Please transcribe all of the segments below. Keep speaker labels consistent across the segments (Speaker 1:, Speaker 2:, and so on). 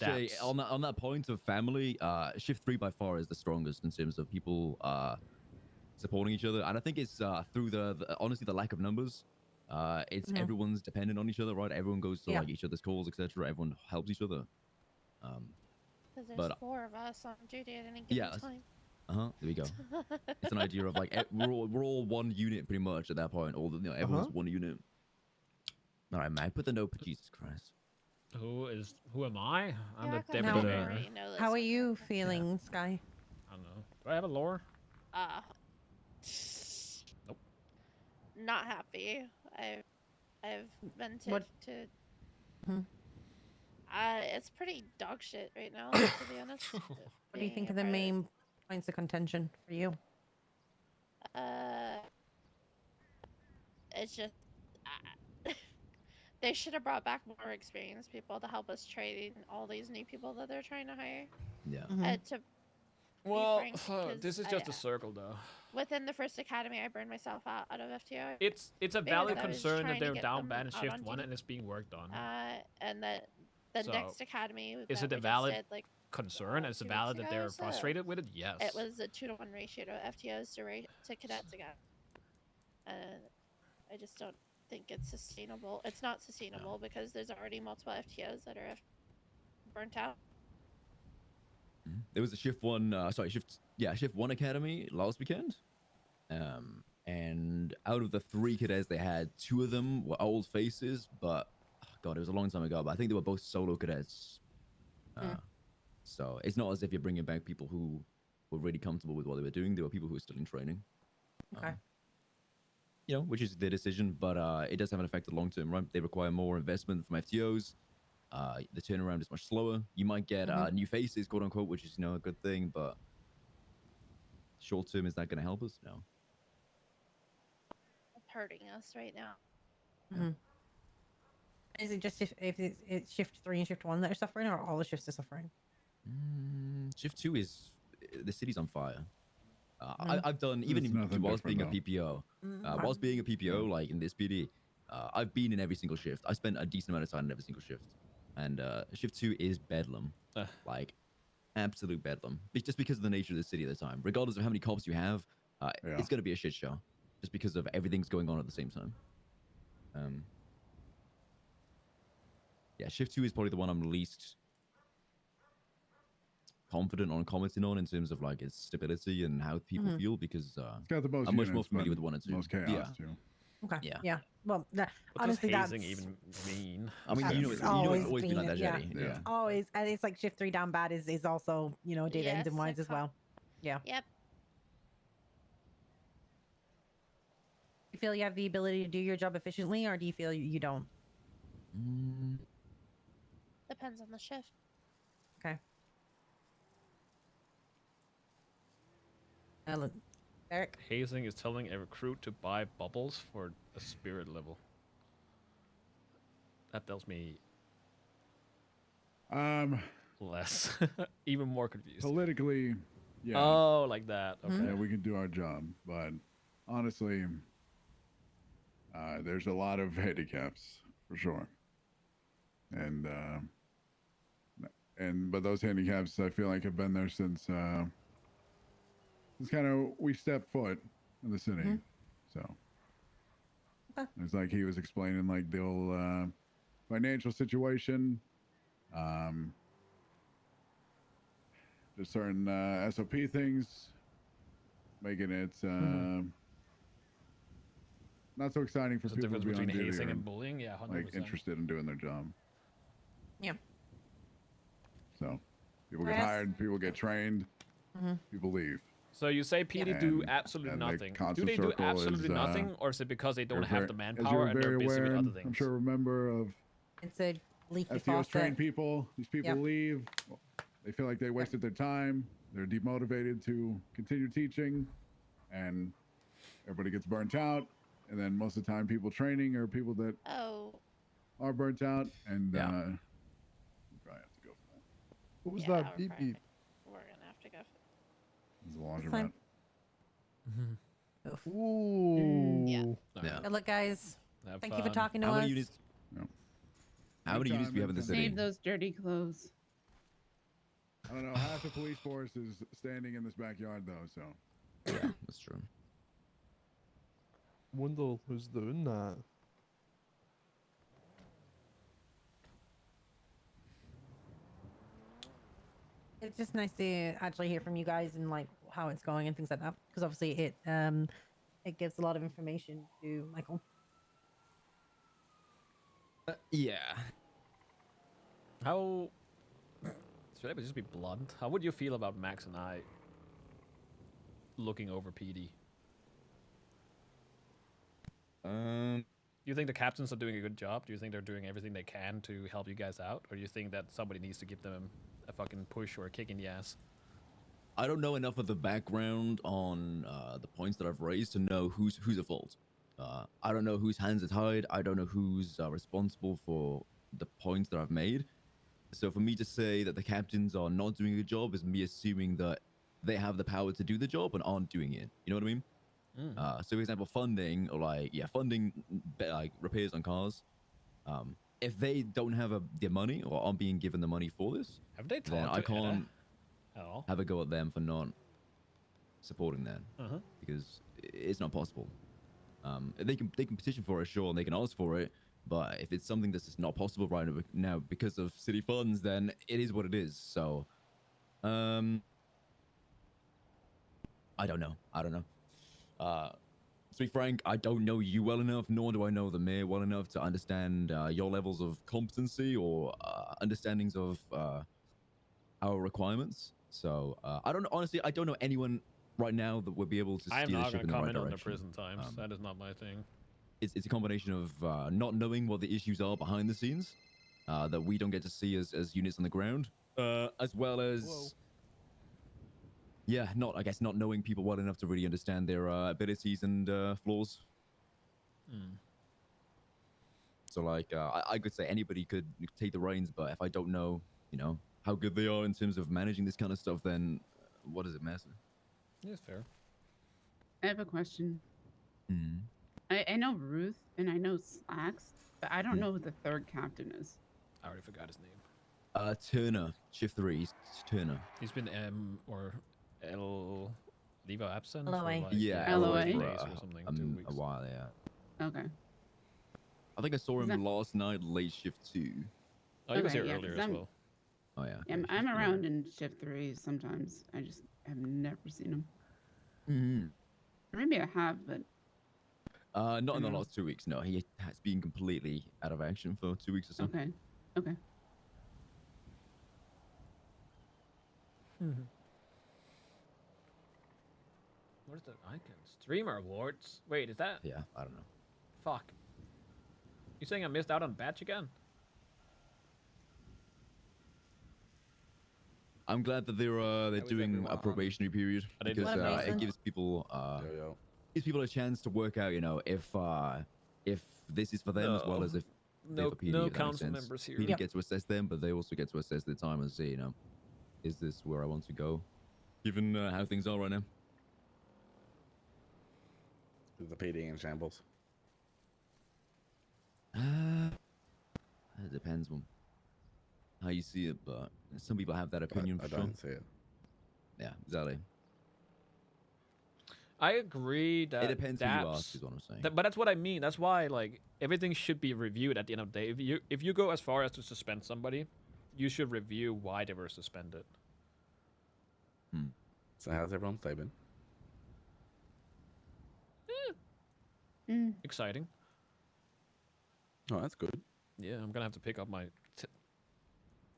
Speaker 1: say
Speaker 2: adapts.
Speaker 1: on that point of family, shift 3 by far is the strongest in terms of people supporting each other, and I think it's through the honestly the lack of numbers. It's everyone's dependent on each other, right? Everyone goes to like each other's calls, etc. Everyone helps each other.
Speaker 3: Because there's 4 of us on duty at any given time.
Speaker 1: There we go. It's an idea of like we're all one unit pretty much at that point. Everyone's one unit. All right, man. Put the note. Jesus Christ.
Speaker 2: Who am I? I'm the
Speaker 3: Now,
Speaker 2: deputy mayor.
Speaker 4: How are you feeling, Sky?
Speaker 2: I don't know. Do I have a lore?
Speaker 3: Nope. Not happy. I've vented to. It's pretty dog shit right now, to be honest.
Speaker 4: What do you think are the main points of contention for you?
Speaker 3: It's just they should have brought back more experienced people to help us train all these new people that they're trying to hire.
Speaker 1: Yeah.
Speaker 2: Well, this is just a circle, though.
Speaker 3: Within the first academy, I burned myself out of FTO.
Speaker 2: It's a valid concern that they're down bad in shift 1 and it's being worked on.
Speaker 3: And the next academy.
Speaker 2: Is it a valid concern? Is it valid that they're frustrated with it? Yes.
Speaker 3: It was a 2-to-1 ratio to FTOs to cadets again. I just don't think it's sustainable. It's not sustainable because there's already multiple FTOs that are burnt out.
Speaker 1: There was a shift 1 academy last weekend, and out of the 3 cadets they had, 2 of them were old faces, but God, it was a long time ago. But I think they were both solo cadets. So it's not as if you're bringing back people who were really comfortable with what they were doing. There were people who were still in training.
Speaker 4: Okay.
Speaker 1: Which is their decision, but it does have an effect long term, right? They require more investment from FTOs. The turnaround is much slower. You might get new faces, quote unquote, which is a good thing, but short term, is that going to help us? No.
Speaker 3: It's hurting us right now.
Speaker 4: Is it just if it's shift 3 and shift 1 that are suffering, or all the shifts are suffering?
Speaker 1: Shift 2 is the city's on fire. I've done whilst being a PPO. Whilst being a PPO, like in this PD, I've been in every single shift. I spent a decent amount of time in every single shift, and shift 2 is bedlam, like absolute bedlam. Just because of the nature of the city at the time, regardless of how many cops you have, it's going to be a shit show, just because of everything's going on at the same time. Shift 2 is probably the one I'm least confident on commenting on in terms of like its stability and how people feel, because
Speaker 5: it's got the most
Speaker 1: I'm much more familiar with 1 and 2.
Speaker 5: Most chaos too.
Speaker 4: Okay. Yeah. Well,
Speaker 2: honestly,
Speaker 4: that's
Speaker 2: even mean.
Speaker 1: I mean, it's always been like that, Jetty.
Speaker 4: Yeah. Always, and it's like shift 3 down bad is also data engine wise as well. Yeah.
Speaker 3: Yep.
Speaker 4: You feel you have the ability to do your job efficiently, or do you feel you don't?
Speaker 3: Depends on the shift.
Speaker 4: Okay. Eric?
Speaker 2: Hazing is telling a recruit to buy bubbles for a spirit level. That tells me less. Even more confused.
Speaker 5: Politically, yeah.
Speaker 2: Oh, like that. Okay.
Speaker 5: Yeah, we can do our job, but honestly, there's a lot of handicaps for sure. But those handicaps, I feel like, have been there since kind of we stepped foot in the city. So it's like he was explaining, like the whole financial situation, just certain SOP things, making it not so exciting for people to be on duty
Speaker 2: hazing
Speaker 5: or,
Speaker 2: and bullying. Yeah, 100%.
Speaker 5: like interested in doing their job.
Speaker 4: Yeah.
Speaker 5: So people get hired, people get trained, people leave.
Speaker 2: So you say PD do absolutely nothing. Do they do absolutely nothing, or is it because they don't have the manpower and they're busy with other things?
Speaker 5: I'm sure a member of
Speaker 4: it's a leaky
Speaker 5: FTO's trained people. These people leave. They feel like they wasted their time. They're demotivated to continue teaching, and everybody gets burnt out. And then most of the time, people training are people that are burnt out, and we probably have to go for that.
Speaker 6: What was that beep beep?
Speaker 3: We're gonna have to go.
Speaker 5: It's a laundromat.
Speaker 6: Ooh.
Speaker 4: Yeah. Good luck, guys. Thank you for talking to
Speaker 1: How
Speaker 4: us.
Speaker 1: many units? How many units do we have in the city?
Speaker 7: Save those dirty clothes.
Speaker 5: I don't know. Half the police force is standing in this backyard, though. So.
Speaker 1: Yeah, that's true.
Speaker 6: Wonder who's doing that.
Speaker 4: It's just nice to actually hear from you guys and like how it's going and things like that, because obviously it gives a lot of information to Michael.
Speaker 1: Yeah.
Speaker 2: How should I just be blunt? How would you feel about Max and I looking over PD?
Speaker 1: Um.
Speaker 2: Do you think the captains are doing a good job? Do you think they're doing everything they can to help you guys out? Or do you think that somebody needs to give them a fucking push or a kick in the ass?
Speaker 1: I don't know enough of the background on the points that I've raised to know who's at fault. I don't know whose hands are tied. I don't know who's responsible for the points that I've made. So for me to say that the captains are not doing a good job is me assuming that they have the power to do the job and aren't doing it. You know what I mean? So for example, funding or funding like repairs on cars. If they don't have the money or aren't being given the money for this,
Speaker 2: Have they
Speaker 1: then
Speaker 2: talked
Speaker 1: I
Speaker 2: to
Speaker 1: can't
Speaker 2: at all?
Speaker 1: have a go at them for not supporting that because it's not possible. They can petition for it, sure, and they can ask for it, but if it's something that's just not possible right now because of city funds, then it is what it is. So, I don't know. To be frank, I don't know you well enough, nor do I know the mayor well enough to understand your levels of competency or understandings of our requirements. So I don't honestly. I don't know anyone right now that would be able to steer the ship in the right direction.
Speaker 2: I am not going to comment on the prison times. That is not my thing.
Speaker 1: It's a combination of not knowing what the issues are behind the scenes that we don't get to see as units on the ground, as well as not knowing people well enough to really understand their abilities and flaws. So like I could say anybody could take the reins, but if I don't know, how good they are in terms of managing this kind of stuff, then what does it matter?
Speaker 2: Yeah, fair.
Speaker 7: I have a question. I know Ruth and I know Slacks, but I don't know who the third captain is.
Speaker 2: I already forgot his name.
Speaker 1: Turner, shift 3, Turner.
Speaker 2: He's been M or L leave of absence.
Speaker 4: LOA.
Speaker 2: For like,
Speaker 1: Yeah,
Speaker 7: LOA.
Speaker 2: days or something. 2 weeks.
Speaker 1: A while, yeah.
Speaker 7: Okay.
Speaker 1: I think I saw him last night, late shift 2.
Speaker 2: Oh, he was
Speaker 7: Okay,
Speaker 2: here
Speaker 7: yeah,
Speaker 2: earlier
Speaker 7: 'cause
Speaker 2: as well.
Speaker 1: Oh yeah.
Speaker 7: Yeah, I'm around in shift 3 sometimes. I just have never seen him. Or maybe I have, but
Speaker 1: Not in the last 2 weeks. No, he has been completely out of action for 2 weeks or so.
Speaker 7: okay. Okay.
Speaker 2: Where's the icon? Streamer awards. Wait, is that?
Speaker 1: Yeah, I don't know.
Speaker 2: Fuck. You saying I missed out on batch again?
Speaker 1: I'm glad that they're doing a probationary period because it gives people a chance to work out, if this is for them as well as if they're for PD.
Speaker 2: No council members here.
Speaker 1: PD get to assess them, but they also get to assess their time and see, is this where I want to go, given how things are right now.
Speaker 8: Is the PD in shambles?
Speaker 1: It depends on how you see it, but some people have that opinion.
Speaker 8: I don't see it.
Speaker 1: Yeah, exactly.
Speaker 2: I agree that
Speaker 1: it depends who you ask, is what I'm saying.
Speaker 2: But that's what I mean. That's why everything should be reviewed at the end of the day. If you go as far as to suspend somebody, you should review why they were suspended.
Speaker 8: So how's everyone's day been?
Speaker 2: Exciting.
Speaker 8: Oh, that's good.
Speaker 2: Yeah, I'm gonna have to pick up my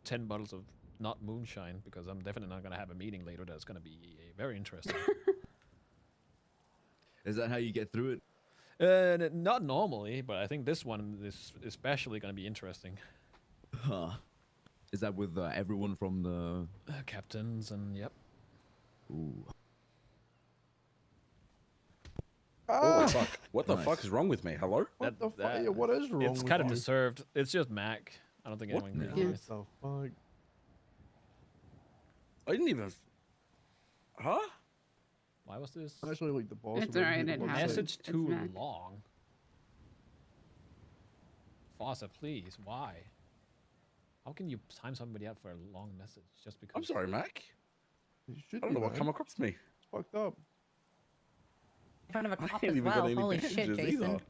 Speaker 2: 10 bottles of not moonshine because I'm definitely not gonna have a meeting later. That's gonna be very interesting.
Speaker 1: Is that how you get through it?
Speaker 2: Not normally, but I think this one is especially gonna be interesting.
Speaker 1: Huh. Is that with everyone from the
Speaker 2: captains and yep.
Speaker 1: Ooh.
Speaker 8: Oh fuck! What the fuck is wrong with me? Hello?
Speaker 6: What the fuck? Yeah, what is wrong?
Speaker 2: It's kind of deserved. It's just Mac. I don't think anyone can.
Speaker 6: What the fuck?
Speaker 8: I didn't even. Huh?
Speaker 2: Why was this?
Speaker 6: Actually, like the boss.
Speaker 7: It's alright. It happens.
Speaker 2: Message
Speaker 7: It's
Speaker 2: too
Speaker 7: Mac.
Speaker 2: long. Fossa, please. Why? How can you time somebody out for a long message just because?
Speaker 8: I'm sorry, Mac.
Speaker 6: You should
Speaker 8: I don't
Speaker 6: be,
Speaker 8: know what
Speaker 6: man.
Speaker 8: come across me.
Speaker 6: It's fucked up.
Speaker 4: In front of a
Speaker 8: I
Speaker 4: cop
Speaker 8: ain't
Speaker 4: as
Speaker 8: even got
Speaker 4: well.
Speaker 8: any
Speaker 4: Holy shit,
Speaker 8: bandages
Speaker 4: Jason.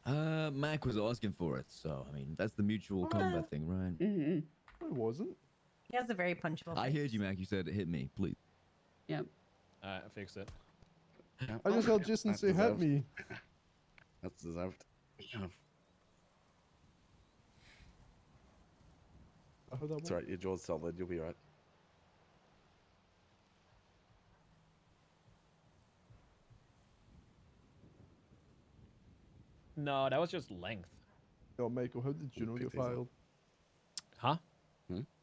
Speaker 8: either.
Speaker 1: Mac was asking for it, so I mean that's the mutual combat thing, right?
Speaker 7: Mm-hmm.
Speaker 6: It wasn't.
Speaker 4: He has a very punchable
Speaker 1: I
Speaker 4: face.
Speaker 1: heard you, Mac. You said hit me, please.
Speaker 7: Yep.
Speaker 2: I fixed it.
Speaker 8: Yeah,
Speaker 6: I just heard Jason
Speaker 8: that's
Speaker 6: say hit
Speaker 8: deserved.
Speaker 6: me.
Speaker 8: That's deserved. Yeah.
Speaker 6: I heard that
Speaker 8: That's
Speaker 6: one.
Speaker 8: right. Your jaw's solid. You'll be right.
Speaker 2: No, that was just length.
Speaker 6: Yo, Michael, how did Juno
Speaker 8: pick
Speaker 6: get
Speaker 8: these up.
Speaker 6: filed?
Speaker 2: Huh?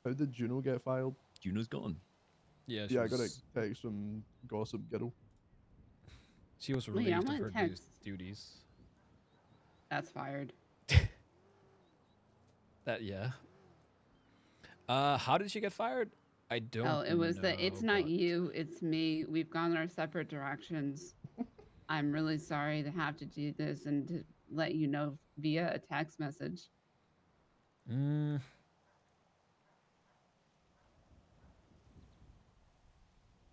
Speaker 6: How did Juno get filed?
Speaker 1: Juno's gone.
Speaker 2: Yeah.
Speaker 6: Yeah, I got a text from Gossip Girl.
Speaker 2: She was
Speaker 7: Wait, I'm
Speaker 2: relieved of
Speaker 7: on
Speaker 2: her
Speaker 7: text.
Speaker 2: duties.
Speaker 7: That's fired.
Speaker 2: That yeah. How did she get fired? I don't.
Speaker 7: Oh, it was
Speaker 2: know,
Speaker 7: the it's not
Speaker 2: but-
Speaker 7: you, it's me. We've gone our separate directions. I'm really sorry to have to do this and to let you know via a text message.
Speaker 2: Mm,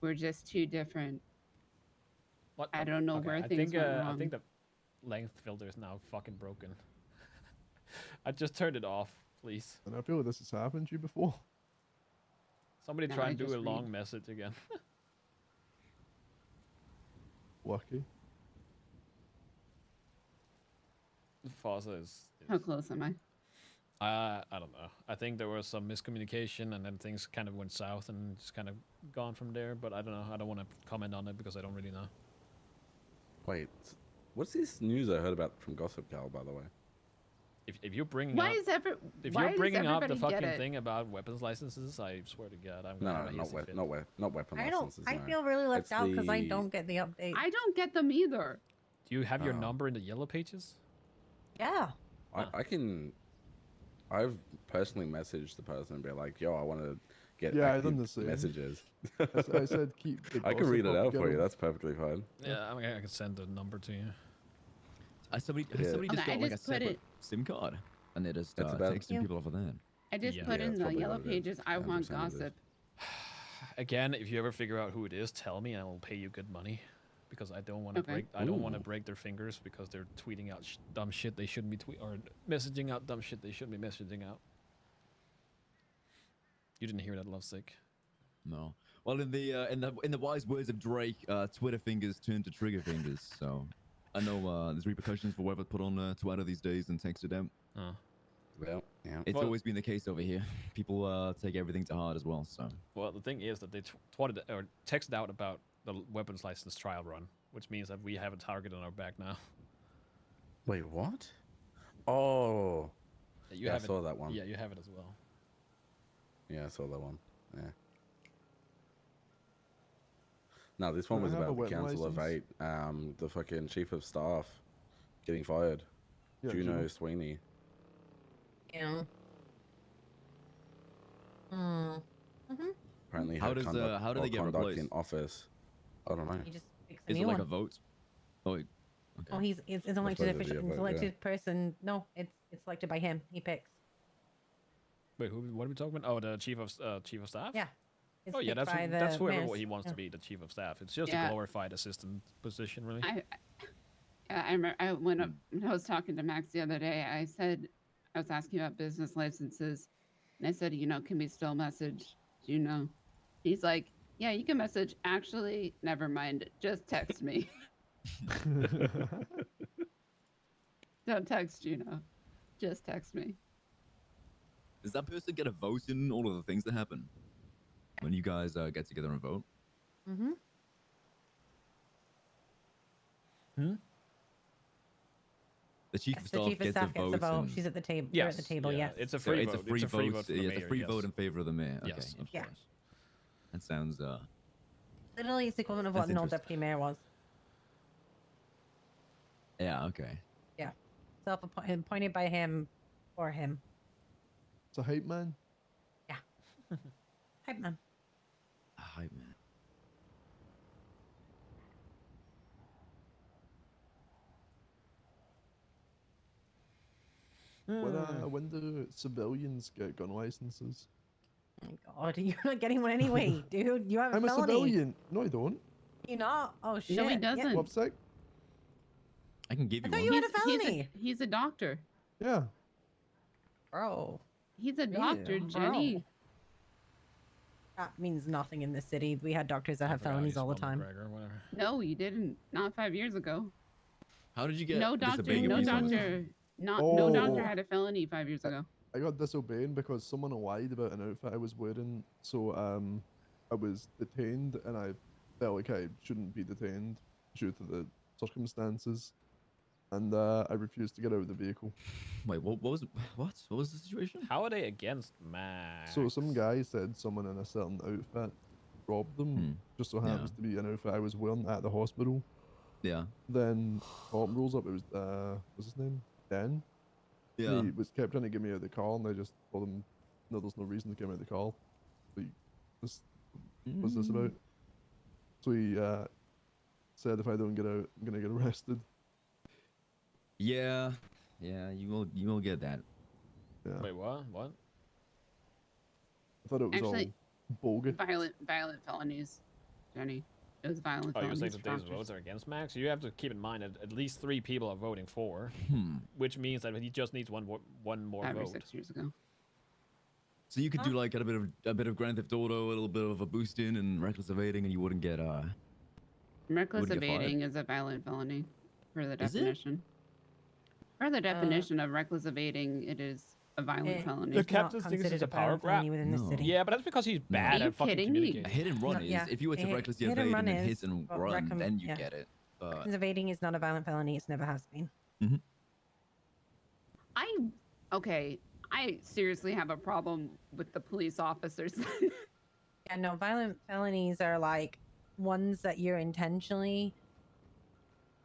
Speaker 7: We're just too different.
Speaker 2: what
Speaker 7: I
Speaker 2: the-
Speaker 7: don't know
Speaker 2: okay,
Speaker 7: where
Speaker 2: I
Speaker 7: things
Speaker 2: think,
Speaker 7: went
Speaker 2: I
Speaker 7: wrong.
Speaker 2: think the length filter is now fucking broken. I just turned it off, please.
Speaker 6: And I feel like this has happened to you before.
Speaker 2: Somebody
Speaker 7: No,
Speaker 2: try
Speaker 7: I
Speaker 2: and do a
Speaker 7: just
Speaker 2: long
Speaker 7: read.
Speaker 2: message again.
Speaker 6: Lucky.
Speaker 2: Fossa is
Speaker 7: How close am I?
Speaker 2: I don't know. I think there was some miscommunication, and then things kind of went south, and just kind of gone from there. But I don't know. I don't want to comment on it because I don't really know.
Speaker 8: Wait, what's this news I heard about from Gossip Girl, by the way?
Speaker 2: If you're bringing
Speaker 7: Why
Speaker 2: up,
Speaker 7: is every
Speaker 2: if
Speaker 7: why
Speaker 2: you're
Speaker 7: does
Speaker 2: bringing up the
Speaker 7: everybody get
Speaker 2: fucking
Speaker 7: it?
Speaker 2: thing about weapons licenses, I swear to God, I'm
Speaker 8: No,
Speaker 2: gonna have a
Speaker 8: not
Speaker 2: hissy fit.
Speaker 8: not weapon
Speaker 4: I don't.
Speaker 8: licenses.
Speaker 4: I
Speaker 8: no.
Speaker 4: feel really left
Speaker 8: It's
Speaker 4: out because I
Speaker 8: the-
Speaker 4: don't get the update.
Speaker 7: I don't get them either.
Speaker 2: Do you have your
Speaker 8: Oh.
Speaker 2: number in the yellow pages?
Speaker 4: Yeah.
Speaker 8: I can. I've personally messaged the person and be like, "Yo, I want to get
Speaker 6: Yeah, I
Speaker 8: active
Speaker 6: done the same.
Speaker 8: messages."
Speaker 6: I said keep the
Speaker 8: I can
Speaker 6: gossip
Speaker 8: read it
Speaker 6: up
Speaker 8: out for you.
Speaker 6: together.
Speaker 8: That's perfectly fine.
Speaker 2: Yeah, I mean, I can send the number to you.
Speaker 1: Somebody
Speaker 8: Yeah.
Speaker 1: just
Speaker 7: Okay,
Speaker 1: got
Speaker 7: I
Speaker 1: like a
Speaker 7: just put
Speaker 1: separate
Speaker 7: it-
Speaker 1: SIM card, and they're just
Speaker 8: That's about-
Speaker 1: texting people off of that.
Speaker 7: I just
Speaker 2: Yeah.
Speaker 7: put
Speaker 8: Yeah,
Speaker 7: in
Speaker 8: that's
Speaker 7: the
Speaker 8: probably
Speaker 7: yellow
Speaker 8: what it is.
Speaker 7: pages. I want
Speaker 8: 100% it is.
Speaker 7: gossip.
Speaker 2: Again, if you ever figure out who it is, tell me, and I will pay you good money. Because I don't want to
Speaker 7: Okay.
Speaker 2: break. I don't want to
Speaker 8: Ooh.
Speaker 2: break their fingers because they're tweeting out dumb shit they shouldn't be or messaging out dumb shit they shouldn't be messaging out. You didn't hear that, Lovesick.
Speaker 1: No. Well, in the wise words of Drake, Twitter fingers turn to trigger fingers. So I know there's repercussions for whoever put on Twitter these days and texted them.
Speaker 2: Oh.
Speaker 8: Well, yeah.
Speaker 1: It's
Speaker 2: Well-
Speaker 1: always been the case over here. People take everything to heart as well. So
Speaker 2: Well, the thing is that they twatted or texted out about the weapons license trial run, which means that we have a target on our back now.
Speaker 8: Wait, what? Oh,
Speaker 2: You
Speaker 8: yeah, I
Speaker 2: have it.
Speaker 8: saw that one.
Speaker 2: Yeah, you have it as well.
Speaker 8: Yeah, I saw that one. Yeah. No, this one
Speaker 6: I
Speaker 8: was
Speaker 6: have a
Speaker 8: about the
Speaker 6: weapon
Speaker 8: Council of
Speaker 6: license?
Speaker 8: 8, the fucking chief of staff getting fired.
Speaker 6: Yeah,
Speaker 8: Juno Sweeney.
Speaker 4: Yeah. Hmm. Mhm.
Speaker 8: Apparently,
Speaker 1: How
Speaker 8: her
Speaker 1: does,
Speaker 8: conduct,
Speaker 1: how do
Speaker 8: or
Speaker 1: they get
Speaker 8: conduct in
Speaker 1: replaced?
Speaker 8: office. I don't know.
Speaker 4: He just picks a
Speaker 1: is it
Speaker 4: new
Speaker 1: like
Speaker 4: one.
Speaker 1: a vote? Oh, wait. Okay.
Speaker 4: Oh, it's an
Speaker 8: I
Speaker 4: elected
Speaker 8: suppose it'd be
Speaker 4: official,
Speaker 8: a vote, yeah.
Speaker 4: elected person. No, it's selected by him. He picks.
Speaker 2: Wait, what are we talking about? Oh, the chief of staff.
Speaker 4: Yeah. It's
Speaker 2: Oh yeah,
Speaker 4: picked by
Speaker 2: that's
Speaker 4: the
Speaker 2: whoever
Speaker 4: mayors.
Speaker 2: he wants
Speaker 4: Yeah.
Speaker 2: to be, the chief of staff. It's just a
Speaker 7: Yeah.
Speaker 2: glorified assistant position, really.
Speaker 7: I remember when I was talking to Max the other day, I said, I was asking about business licenses. And I said, can we still message Juno? He's like, yeah, you can message. Actually, never mind. Just text me. Don't text Juno. Just text me.
Speaker 1: Does that person get a vote in all of the things that happen when you guys get together and vote?
Speaker 4: Mm-hmm.
Speaker 1: The chief
Speaker 4: Yes,
Speaker 1: of
Speaker 4: the
Speaker 1: staff
Speaker 4: chief of
Speaker 1: gets
Speaker 4: staff
Speaker 1: a
Speaker 4: gets
Speaker 1: vote.
Speaker 4: a vote.
Speaker 1: and-
Speaker 4: She's at the table.
Speaker 2: Yes,
Speaker 4: They're at the table.
Speaker 2: yeah,
Speaker 4: Yes.
Speaker 2: it's a
Speaker 1: So
Speaker 2: free
Speaker 1: it's
Speaker 2: vote.
Speaker 1: a free vote.
Speaker 2: for the
Speaker 1: It's a
Speaker 2: mayor,
Speaker 1: free
Speaker 2: yes.
Speaker 1: vote in favor of the mayor. Okay,
Speaker 2: Yes, of
Speaker 4: Yeah.
Speaker 2: course.
Speaker 1: that sounds
Speaker 4: Literally, it's the equivalent of
Speaker 1: That's
Speaker 4: what an old
Speaker 1: interesting.
Speaker 4: deputy mayor was.
Speaker 1: yeah. Okay.
Speaker 4: Appointed by him for him.
Speaker 6: It's a hype man.
Speaker 4: Hype man.
Speaker 1: Hype man.
Speaker 6: When do civilians get gun licenses?
Speaker 4: Oh my God, you're not getting one anyway, dude. You have a
Speaker 6: I'm a
Speaker 4: felony.
Speaker 6: civilian. No, I don't.
Speaker 4: You not? Oh shit.
Speaker 7: No, he
Speaker 4: Yeah.
Speaker 7: doesn't.
Speaker 6: Well, I'm sick.
Speaker 1: I can give
Speaker 4: I
Speaker 1: you
Speaker 4: thought
Speaker 1: one.
Speaker 4: you had a felony.
Speaker 7: He's a doctor.
Speaker 6: Yeah.
Speaker 4: Bro.
Speaker 7: He's a doctor,
Speaker 4: Ew,
Speaker 7: Jenny.
Speaker 4: bro. That means nothing in this city. We had doctors that have felonies all the time.
Speaker 2: McGregor, whatever.
Speaker 7: No, you didn't. Not 5 years ago.
Speaker 1: How did you get
Speaker 7: No doctor.
Speaker 1: disobeying a
Speaker 7: No
Speaker 1: police officer?
Speaker 7: doctor. No doctor
Speaker 6: Oh.
Speaker 7: had a felony 5 years ago.
Speaker 6: I got disobeying because someone lied about an outfit I was wearing. So I was detained, and I felt like I shouldn't be detained due to the circumstances, and I refused to get out of the vehicle.
Speaker 1: Wait, what was the situation?
Speaker 2: How are they against Max?
Speaker 6: So some guy said someone in a certain outfit robbed them. Just so happens to be an outfit I was wearing at the hospital.
Speaker 1: Yeah.
Speaker 6: Then cop rolls up. It was what's his name? Dan.
Speaker 1: Yeah.
Speaker 6: He was kept trying to get me out of the car, and I just told him, no, there's no reason to get me out of the car. Like, what's this about? So he said if I don't get out, I'm gonna get arrested.
Speaker 1: Yeah. Yeah, you will get that.
Speaker 6: Yeah.
Speaker 2: Wait, what? What?
Speaker 6: I thought it was
Speaker 7: Actually,
Speaker 6: all bogus.
Speaker 7: violent felonies, Jenny. It was violent
Speaker 2: Oh, you're
Speaker 7: felonies.
Speaker 2: saying
Speaker 7: for
Speaker 2: that these
Speaker 7: doctors.
Speaker 2: votes are against Max? You have to keep in mind that at least 3 people are voting for,
Speaker 1: Hmm.
Speaker 2: which means that he just needs one more
Speaker 7: 5 or
Speaker 2: vote.
Speaker 7: 6 years ago.
Speaker 1: So you could do like a bit of Grand Theft Auto, a little bit of a boost in and reckless evading, and you wouldn't get
Speaker 7: Reckless
Speaker 1: Wouldn't get fired.
Speaker 7: evading is a violent felony, per the
Speaker 1: Is it?
Speaker 7: definition. Per the definition of reckless evading, it is a violent felony.
Speaker 2: The
Speaker 4: It's not
Speaker 2: captain thinks it's
Speaker 4: considered
Speaker 2: a
Speaker 4: a
Speaker 2: power
Speaker 4: violent felony
Speaker 2: grab.
Speaker 4: within the
Speaker 1: No.
Speaker 4: city.
Speaker 2: Yeah, but that's because he's bad
Speaker 7: you
Speaker 2: at fucking
Speaker 7: kidding me?
Speaker 1: a
Speaker 2: communicating.
Speaker 1: hit and run.
Speaker 4: No,
Speaker 1: Is
Speaker 4: yeah.
Speaker 1: if you were to
Speaker 4: Hit-
Speaker 1: recklessly
Speaker 4: hit and
Speaker 1: evade
Speaker 4: run
Speaker 1: and then
Speaker 4: is,
Speaker 1: hit and
Speaker 4: but
Speaker 1: run, then you
Speaker 4: yeah.
Speaker 1: get it. But
Speaker 4: Reckless evading is not a violent felony. It's never has been.
Speaker 7: I seriously have a problem with the police officers.
Speaker 4: Yeah, no, violent felonies are like ones that you're intentionally,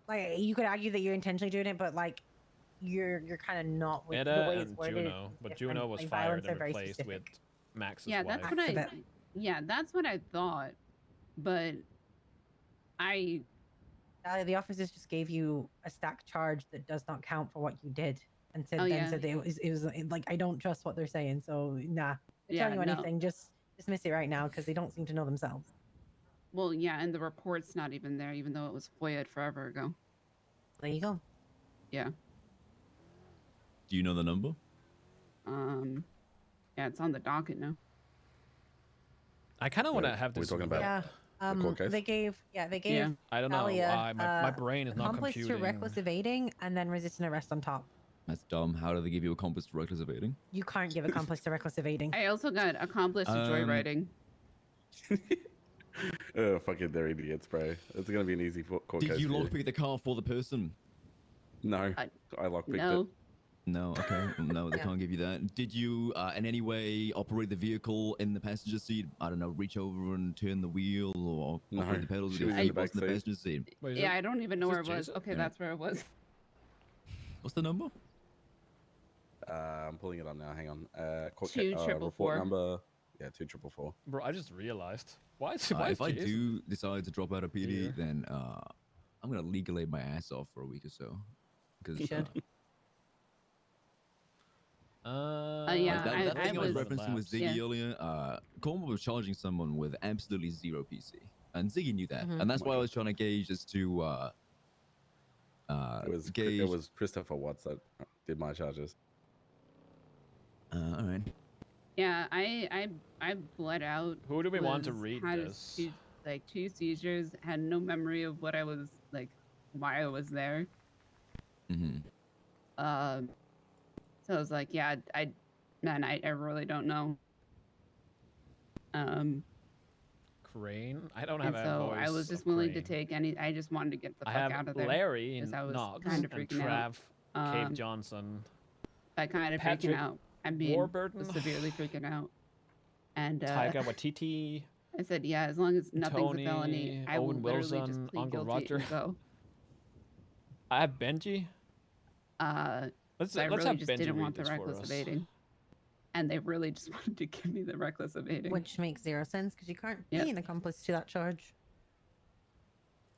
Speaker 4: like, you could argue that you're intentionally doing it, but like you're kind of not with the
Speaker 2: Eda
Speaker 4: way it's
Speaker 2: and
Speaker 4: worded.
Speaker 2: Juno,
Speaker 4: is
Speaker 2: but
Speaker 4: different.
Speaker 2: Juno was
Speaker 4: Like,
Speaker 2: fired
Speaker 4: violence
Speaker 2: and
Speaker 4: are very
Speaker 2: replaced with
Speaker 4: specific.
Speaker 2: Max's
Speaker 7: yeah,
Speaker 2: wife.
Speaker 7: that's what
Speaker 4: Acts of
Speaker 7: I.
Speaker 4: it.
Speaker 7: Yeah, that's what I thought, but I.
Speaker 4: The officers just gave you a stack charge that does not count for what you did, and said
Speaker 7: Oh,
Speaker 4: then
Speaker 7: yeah.
Speaker 4: said that it was like, I don't trust what they're saying, so nah. They
Speaker 7: Yeah,
Speaker 4: tell you
Speaker 7: no.
Speaker 4: anything, just dismiss it right now because they don't seem to know themselves.
Speaker 7: Well, yeah, and the report's not even there, even though it was FOIA'd forever ago.
Speaker 4: There you go.
Speaker 7: Yeah.
Speaker 1: do you know the number?
Speaker 7: Yeah, it's on the docket now.
Speaker 2: I kind of want to
Speaker 8: Wait,
Speaker 2: have
Speaker 8: we're
Speaker 2: this.
Speaker 8: talking about-
Speaker 4: Yeah.
Speaker 8: court case?
Speaker 4: They gave they gave
Speaker 7: Yeah.
Speaker 2: I don't know
Speaker 4: Talia,
Speaker 2: why my brain is not
Speaker 4: accomplice
Speaker 2: computing.
Speaker 4: to reckless evading and then resisting arrest on top.
Speaker 1: That's dumb. How do they give you accomplice to reckless evading?
Speaker 4: You can't give accomplice to reckless evading.
Speaker 7: I also got accomplice to joyriding.
Speaker 8: Oh, fucking they're idiots, bro. It's gonna be an easy court
Speaker 1: Did
Speaker 8: case
Speaker 1: you
Speaker 8: for
Speaker 1: lockpick the car for the person?
Speaker 8: No, I lockpicked
Speaker 7: No.
Speaker 8: it.
Speaker 1: No, okay. No, they
Speaker 4: Yeah.
Speaker 1: can't give you that. Did you, in any way, operate the vehicle in the passenger seat? I don't know, reach over and turn the wheel or
Speaker 8: No,
Speaker 1: operate the pedals with
Speaker 8: she
Speaker 1: your
Speaker 8: was in
Speaker 1: feet
Speaker 8: the
Speaker 1: whilst in the
Speaker 8: back
Speaker 1: passenger seat?
Speaker 2: Wait, is
Speaker 7: Yeah,
Speaker 2: it-
Speaker 7: I don't even know
Speaker 2: is
Speaker 7: where it
Speaker 2: this
Speaker 7: was.
Speaker 2: Jason?
Speaker 7: Okay,
Speaker 1: Yeah.
Speaker 7: that's where it was.
Speaker 1: What's the number?
Speaker 8: I'm pulling it up now. Hang on. Court
Speaker 7: 2444.
Speaker 8: report number. Yeah, 2444.
Speaker 2: Bro, I just realized. Why is
Speaker 1: If I
Speaker 2: Jason-
Speaker 1: do decide to drop out of PD,
Speaker 2: Here.
Speaker 1: then I'm gonna legally my ass off for a week or so. Because
Speaker 4: You should.
Speaker 7: Yeah,
Speaker 1: that
Speaker 7: I
Speaker 1: thing I was
Speaker 7: was-
Speaker 1: referencing with Ziggy earlier, Cornwall was charging someone with absolutely zero PC, and Ziggy knew that, and that's why I was trying to gauge as to
Speaker 8: It was Christopher Watts that did my charges.
Speaker 1: all right.
Speaker 7: Yeah, I bled out.
Speaker 2: Who do we want to
Speaker 7: was-
Speaker 2: read
Speaker 7: had
Speaker 2: this?
Speaker 7: two seizures, had no memory of what I was like, why I was there.
Speaker 1: Mm-hmm.
Speaker 7: So I was like, yeah, I really don't know.
Speaker 2: Crane? I don't
Speaker 7: And
Speaker 2: have a
Speaker 7: so
Speaker 2: voice
Speaker 7: I was just
Speaker 2: of
Speaker 7: willing to
Speaker 2: Crane.
Speaker 7: take any. I just wanted to get the
Speaker 2: I
Speaker 7: fuck
Speaker 2: have
Speaker 7: out of there.
Speaker 2: Larry
Speaker 7: because I was
Speaker 2: Knox
Speaker 7: kind of
Speaker 2: and
Speaker 7: freaking
Speaker 2: Trav
Speaker 7: out.
Speaker 2: Cave Johnson.
Speaker 7: I kind of
Speaker 2: Patrick
Speaker 7: freaking out. I mean,
Speaker 2: Warburton.
Speaker 7: severely freaking out. And
Speaker 2: Taika Waititi.
Speaker 7: I said, yeah, as long as nothing's
Speaker 2: Tony,
Speaker 7: a felony, I will
Speaker 2: Owen
Speaker 7: literally just
Speaker 2: Wilson,
Speaker 7: plead
Speaker 2: Uncle
Speaker 7: guilty
Speaker 2: Roger.
Speaker 7: and go.
Speaker 2: I have Benji. Let's
Speaker 7: I really
Speaker 2: have
Speaker 7: just
Speaker 2: Benji
Speaker 7: didn't
Speaker 2: read
Speaker 7: want the
Speaker 2: this for
Speaker 7: reckless
Speaker 2: us.
Speaker 7: evading. And they really just wanted to give me the reckless evading.
Speaker 4: Which makes zero sense because you can't
Speaker 7: Yep.
Speaker 4: be an accomplice to that charge.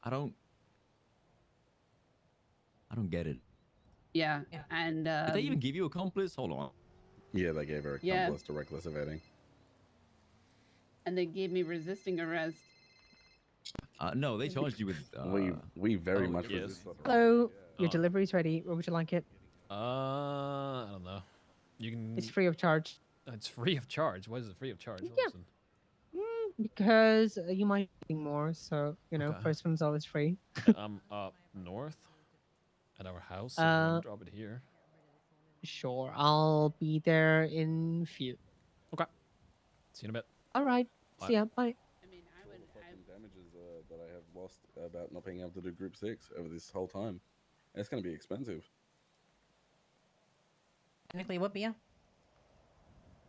Speaker 1: I don't get it.
Speaker 7: Yeah,
Speaker 4: Yeah.
Speaker 7: and
Speaker 1: Did they even give you accomplice? Hold on.
Speaker 8: Yeah, they gave her
Speaker 7: Yeah.
Speaker 8: accomplice to reckless evading.
Speaker 7: and they gave me resisting arrest.
Speaker 1: No, they charged you with.
Speaker 8: We very
Speaker 2: oh,
Speaker 8: much
Speaker 2: yes.
Speaker 8: resist that.
Speaker 9: Hello, your
Speaker 2: Oh.
Speaker 9: delivery's ready. Where would you like it?
Speaker 2: I don't know. You can.
Speaker 9: It's free of charge.
Speaker 2: It's free of charge. Why is it free of charge?
Speaker 9: Yeah.
Speaker 2: Listen.
Speaker 9: Because you might be more, so you know,
Speaker 2: Okay.
Speaker 9: first one's always free.
Speaker 2: I'm up north at our house. If you want to drop it here.
Speaker 9: Sure, I'll be there in few.
Speaker 2: Okay. See you in a bit.
Speaker 9: All right.
Speaker 2: Bye.
Speaker 9: See ya. Bye.
Speaker 7: I mean, I
Speaker 8: All
Speaker 7: would.
Speaker 8: the fucking damages that I have lost about not being able to do Group 6 over this whole time. And it's going to be expensive.
Speaker 4: Technically, would be, yeah.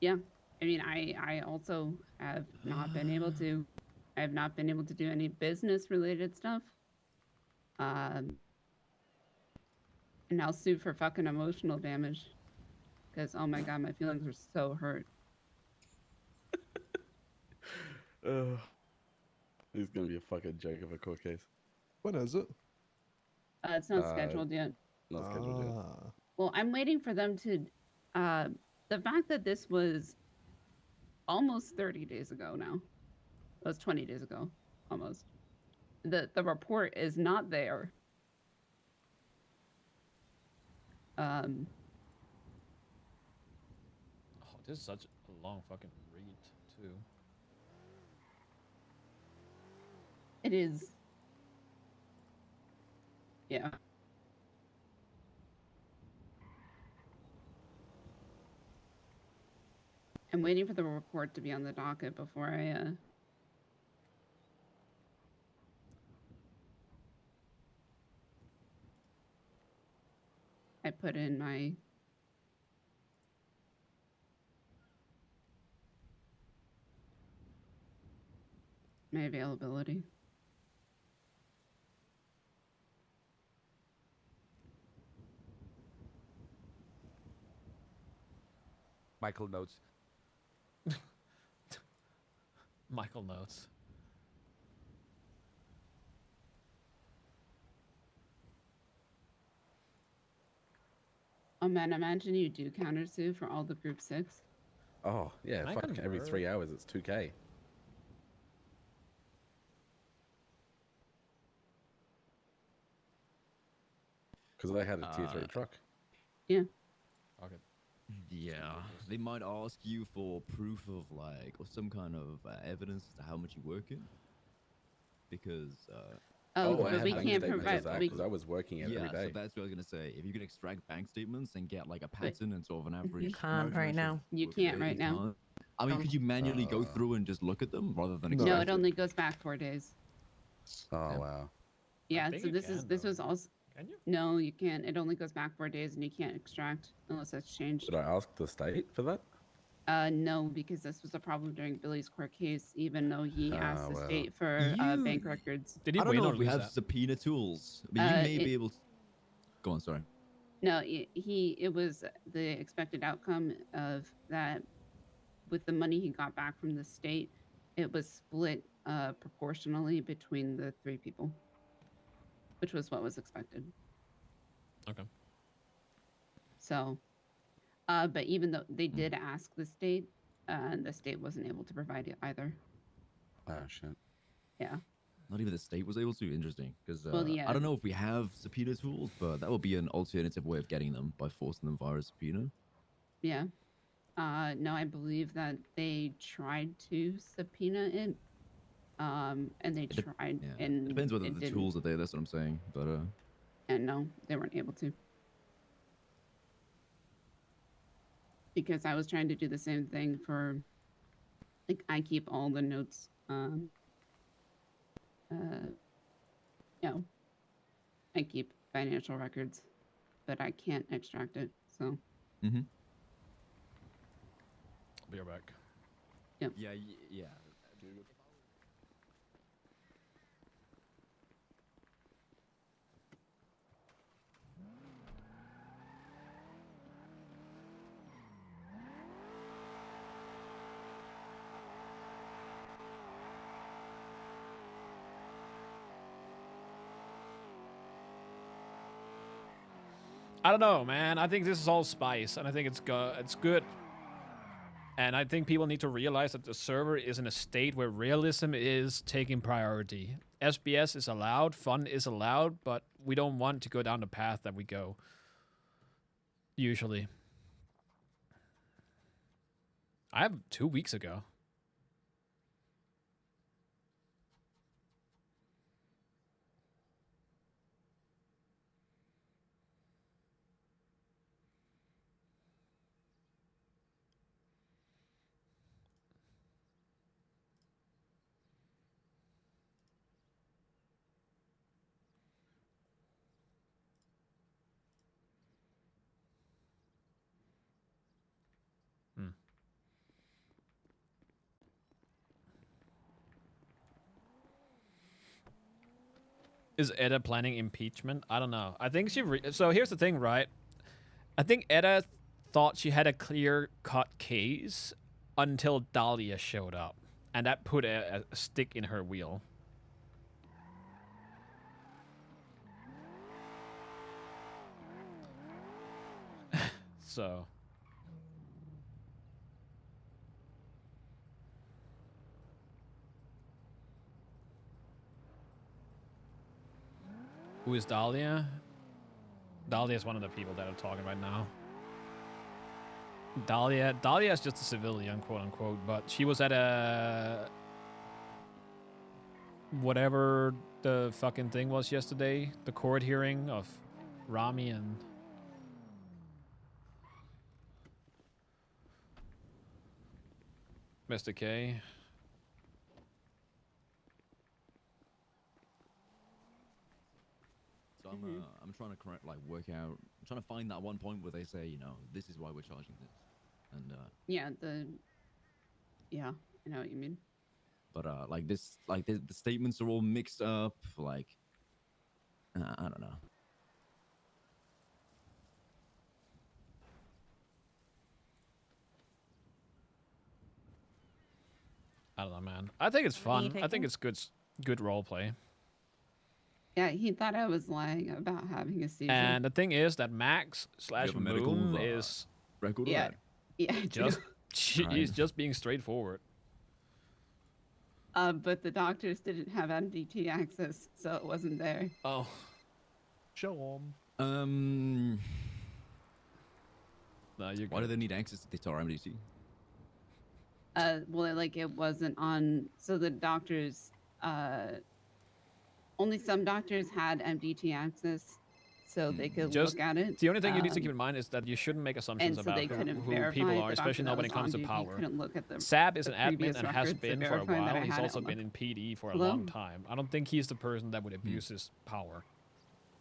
Speaker 7: Yeah, I mean, I also have not been able to. I have not been able to do any business related stuff. And I'll sue for fucking emotional damage. Because oh my god, my feelings are so hurt.
Speaker 8: It's going to be a fucking joke of a court case.
Speaker 6: When is it?
Speaker 7: It's not scheduled yet.
Speaker 8: Not scheduled yet.
Speaker 7: Well, I'm waiting for them to. The fact that this was almost 30 days ago now. It was 20 days ago, almost. The report is not there.
Speaker 2: Oh, this is such a long fucking read too.
Speaker 7: It is. Yeah. I'm waiting for the report to be on the docket before I put in my availability.
Speaker 10: Michael notes.
Speaker 2: Michael notes.
Speaker 7: Oh man, imagine you do countersue for all the Group 6.
Speaker 8: Oh, yeah,
Speaker 2: I
Speaker 8: fuck,
Speaker 2: can
Speaker 8: every
Speaker 2: work.
Speaker 8: 3 hours it's 2K. Because I had a tier 3 truck.
Speaker 7: Yeah.
Speaker 2: Okay.
Speaker 1: Yeah, they might ask you for proof of like or some kind of evidence as to how much you work in. Because
Speaker 7: Oh,
Speaker 8: I
Speaker 7: but
Speaker 8: had
Speaker 7: we
Speaker 8: bank
Speaker 7: can't
Speaker 8: statements
Speaker 7: provide.
Speaker 8: of that because I was working it
Speaker 1: yeah,
Speaker 8: every day.
Speaker 1: so that's what I was gonna say. If you can extract bank statements and get like a pattern and sort of an average,
Speaker 4: can't
Speaker 1: margin
Speaker 4: right
Speaker 1: of
Speaker 4: now.
Speaker 7: You
Speaker 1: work
Speaker 7: can't
Speaker 1: day,
Speaker 7: right now.
Speaker 1: can't. I mean, could you manually go through and just look at them rather than
Speaker 6: No.
Speaker 1: extract
Speaker 7: No, it only goes back 4 days.
Speaker 8: Oh, wow.
Speaker 7: Yeah,
Speaker 2: think
Speaker 7: so
Speaker 2: you
Speaker 7: this
Speaker 2: can,
Speaker 7: this
Speaker 2: though.
Speaker 7: was also.
Speaker 2: Can you?
Speaker 7: No, you can't. It only goes back 4 days, and you can't extract unless that's changed.
Speaker 8: Should I ask the state for that?
Speaker 7: No, because this was a problem during Billy's court case, even though he asked the
Speaker 8: well.
Speaker 7: state for
Speaker 1: You-
Speaker 7: bank records.
Speaker 2: Did he
Speaker 1: I don't
Speaker 2: win
Speaker 1: know
Speaker 2: or
Speaker 1: if we
Speaker 2: lose
Speaker 1: have
Speaker 2: that?
Speaker 1: subpoena tools, but you may
Speaker 7: it-
Speaker 1: be able to. Go on, sorry.
Speaker 7: No, it was the expected outcome of that. With the money he got back from the state, it was split proportionally between the 3 people, which was what was expected.
Speaker 2: Okay.
Speaker 7: So, but even though they did ask the state wasn't able to provide it either.
Speaker 8: Oh, shit.
Speaker 7: Yeah.
Speaker 1: Not even the state was able to. Interesting, because
Speaker 7: Well, yeah.
Speaker 1: I don't know if we have subpoena tools, but that would be an alternative way of getting them by forcing them via a subpoena.
Speaker 7: Yeah. No, I believe that they tried to subpoena it. And they tried,
Speaker 1: Yeah,
Speaker 7: and
Speaker 1: it depends whether
Speaker 7: it
Speaker 1: the
Speaker 7: didn't.
Speaker 1: tools are there. That's what I'm saying. But
Speaker 7: And no, they weren't able to. Because I was trying to do the same thing for, like, I keep all the notes. I keep financial records, but I can't extract it. So.
Speaker 2: I'll be right back.
Speaker 1: yeah.
Speaker 2: I don't know, man. I think this is all spice, and I think it's good. And I think people need to realize that the server is in a state where realism is taking priority. SBS is allowed, fun is allowed, but we don't want to go down the path that we go. Usually. I have 2 weeks ago. Is Edda planning impeachment? I don't know. I think she... So here's the thing, right? I think Edda thought she had a clear-cut case until Dahlia showed up. And that put a stick in her wheel. So... Who is Dahlia? Dahlia is one of the people that are talking right now. Dahlia is just a civilian, quote unquote, but she was at a... whatever the fucking thing was yesterday. The court hearing of Rami and... Mr. K.
Speaker 1: So I'm trying to work out. I'm trying to find that one point where they say, you know, this is why we're charging this, and
Speaker 7: yeah, I know what you mean.
Speaker 1: But the statements are all mixed up. Like, I don't know.
Speaker 2: I don't know, man. I think it's fun. I think it's good role play.
Speaker 7: Yeah, he thought I was lying about having a seizure.
Speaker 2: And the thing is that Max / Moon is
Speaker 1: record.
Speaker 7: Yeah,
Speaker 2: just he's just being straightforward.
Speaker 7: But the doctors didn't have MDT access, so it wasn't there.
Speaker 2: Oh,
Speaker 6: show them.
Speaker 2: No,
Speaker 1: why do they need access to this MDT?
Speaker 7: Well, like it wasn't on. So the doctors, only some doctors had MDT access, so they could look at it.
Speaker 2: The only thing you need to keep in mind is that you shouldn't make assumptions about who people are, especially not when it comes to power. Sab is an admin and has been for a while. He's also been in PD for a long time. I don't think he's the person that would abuse his power.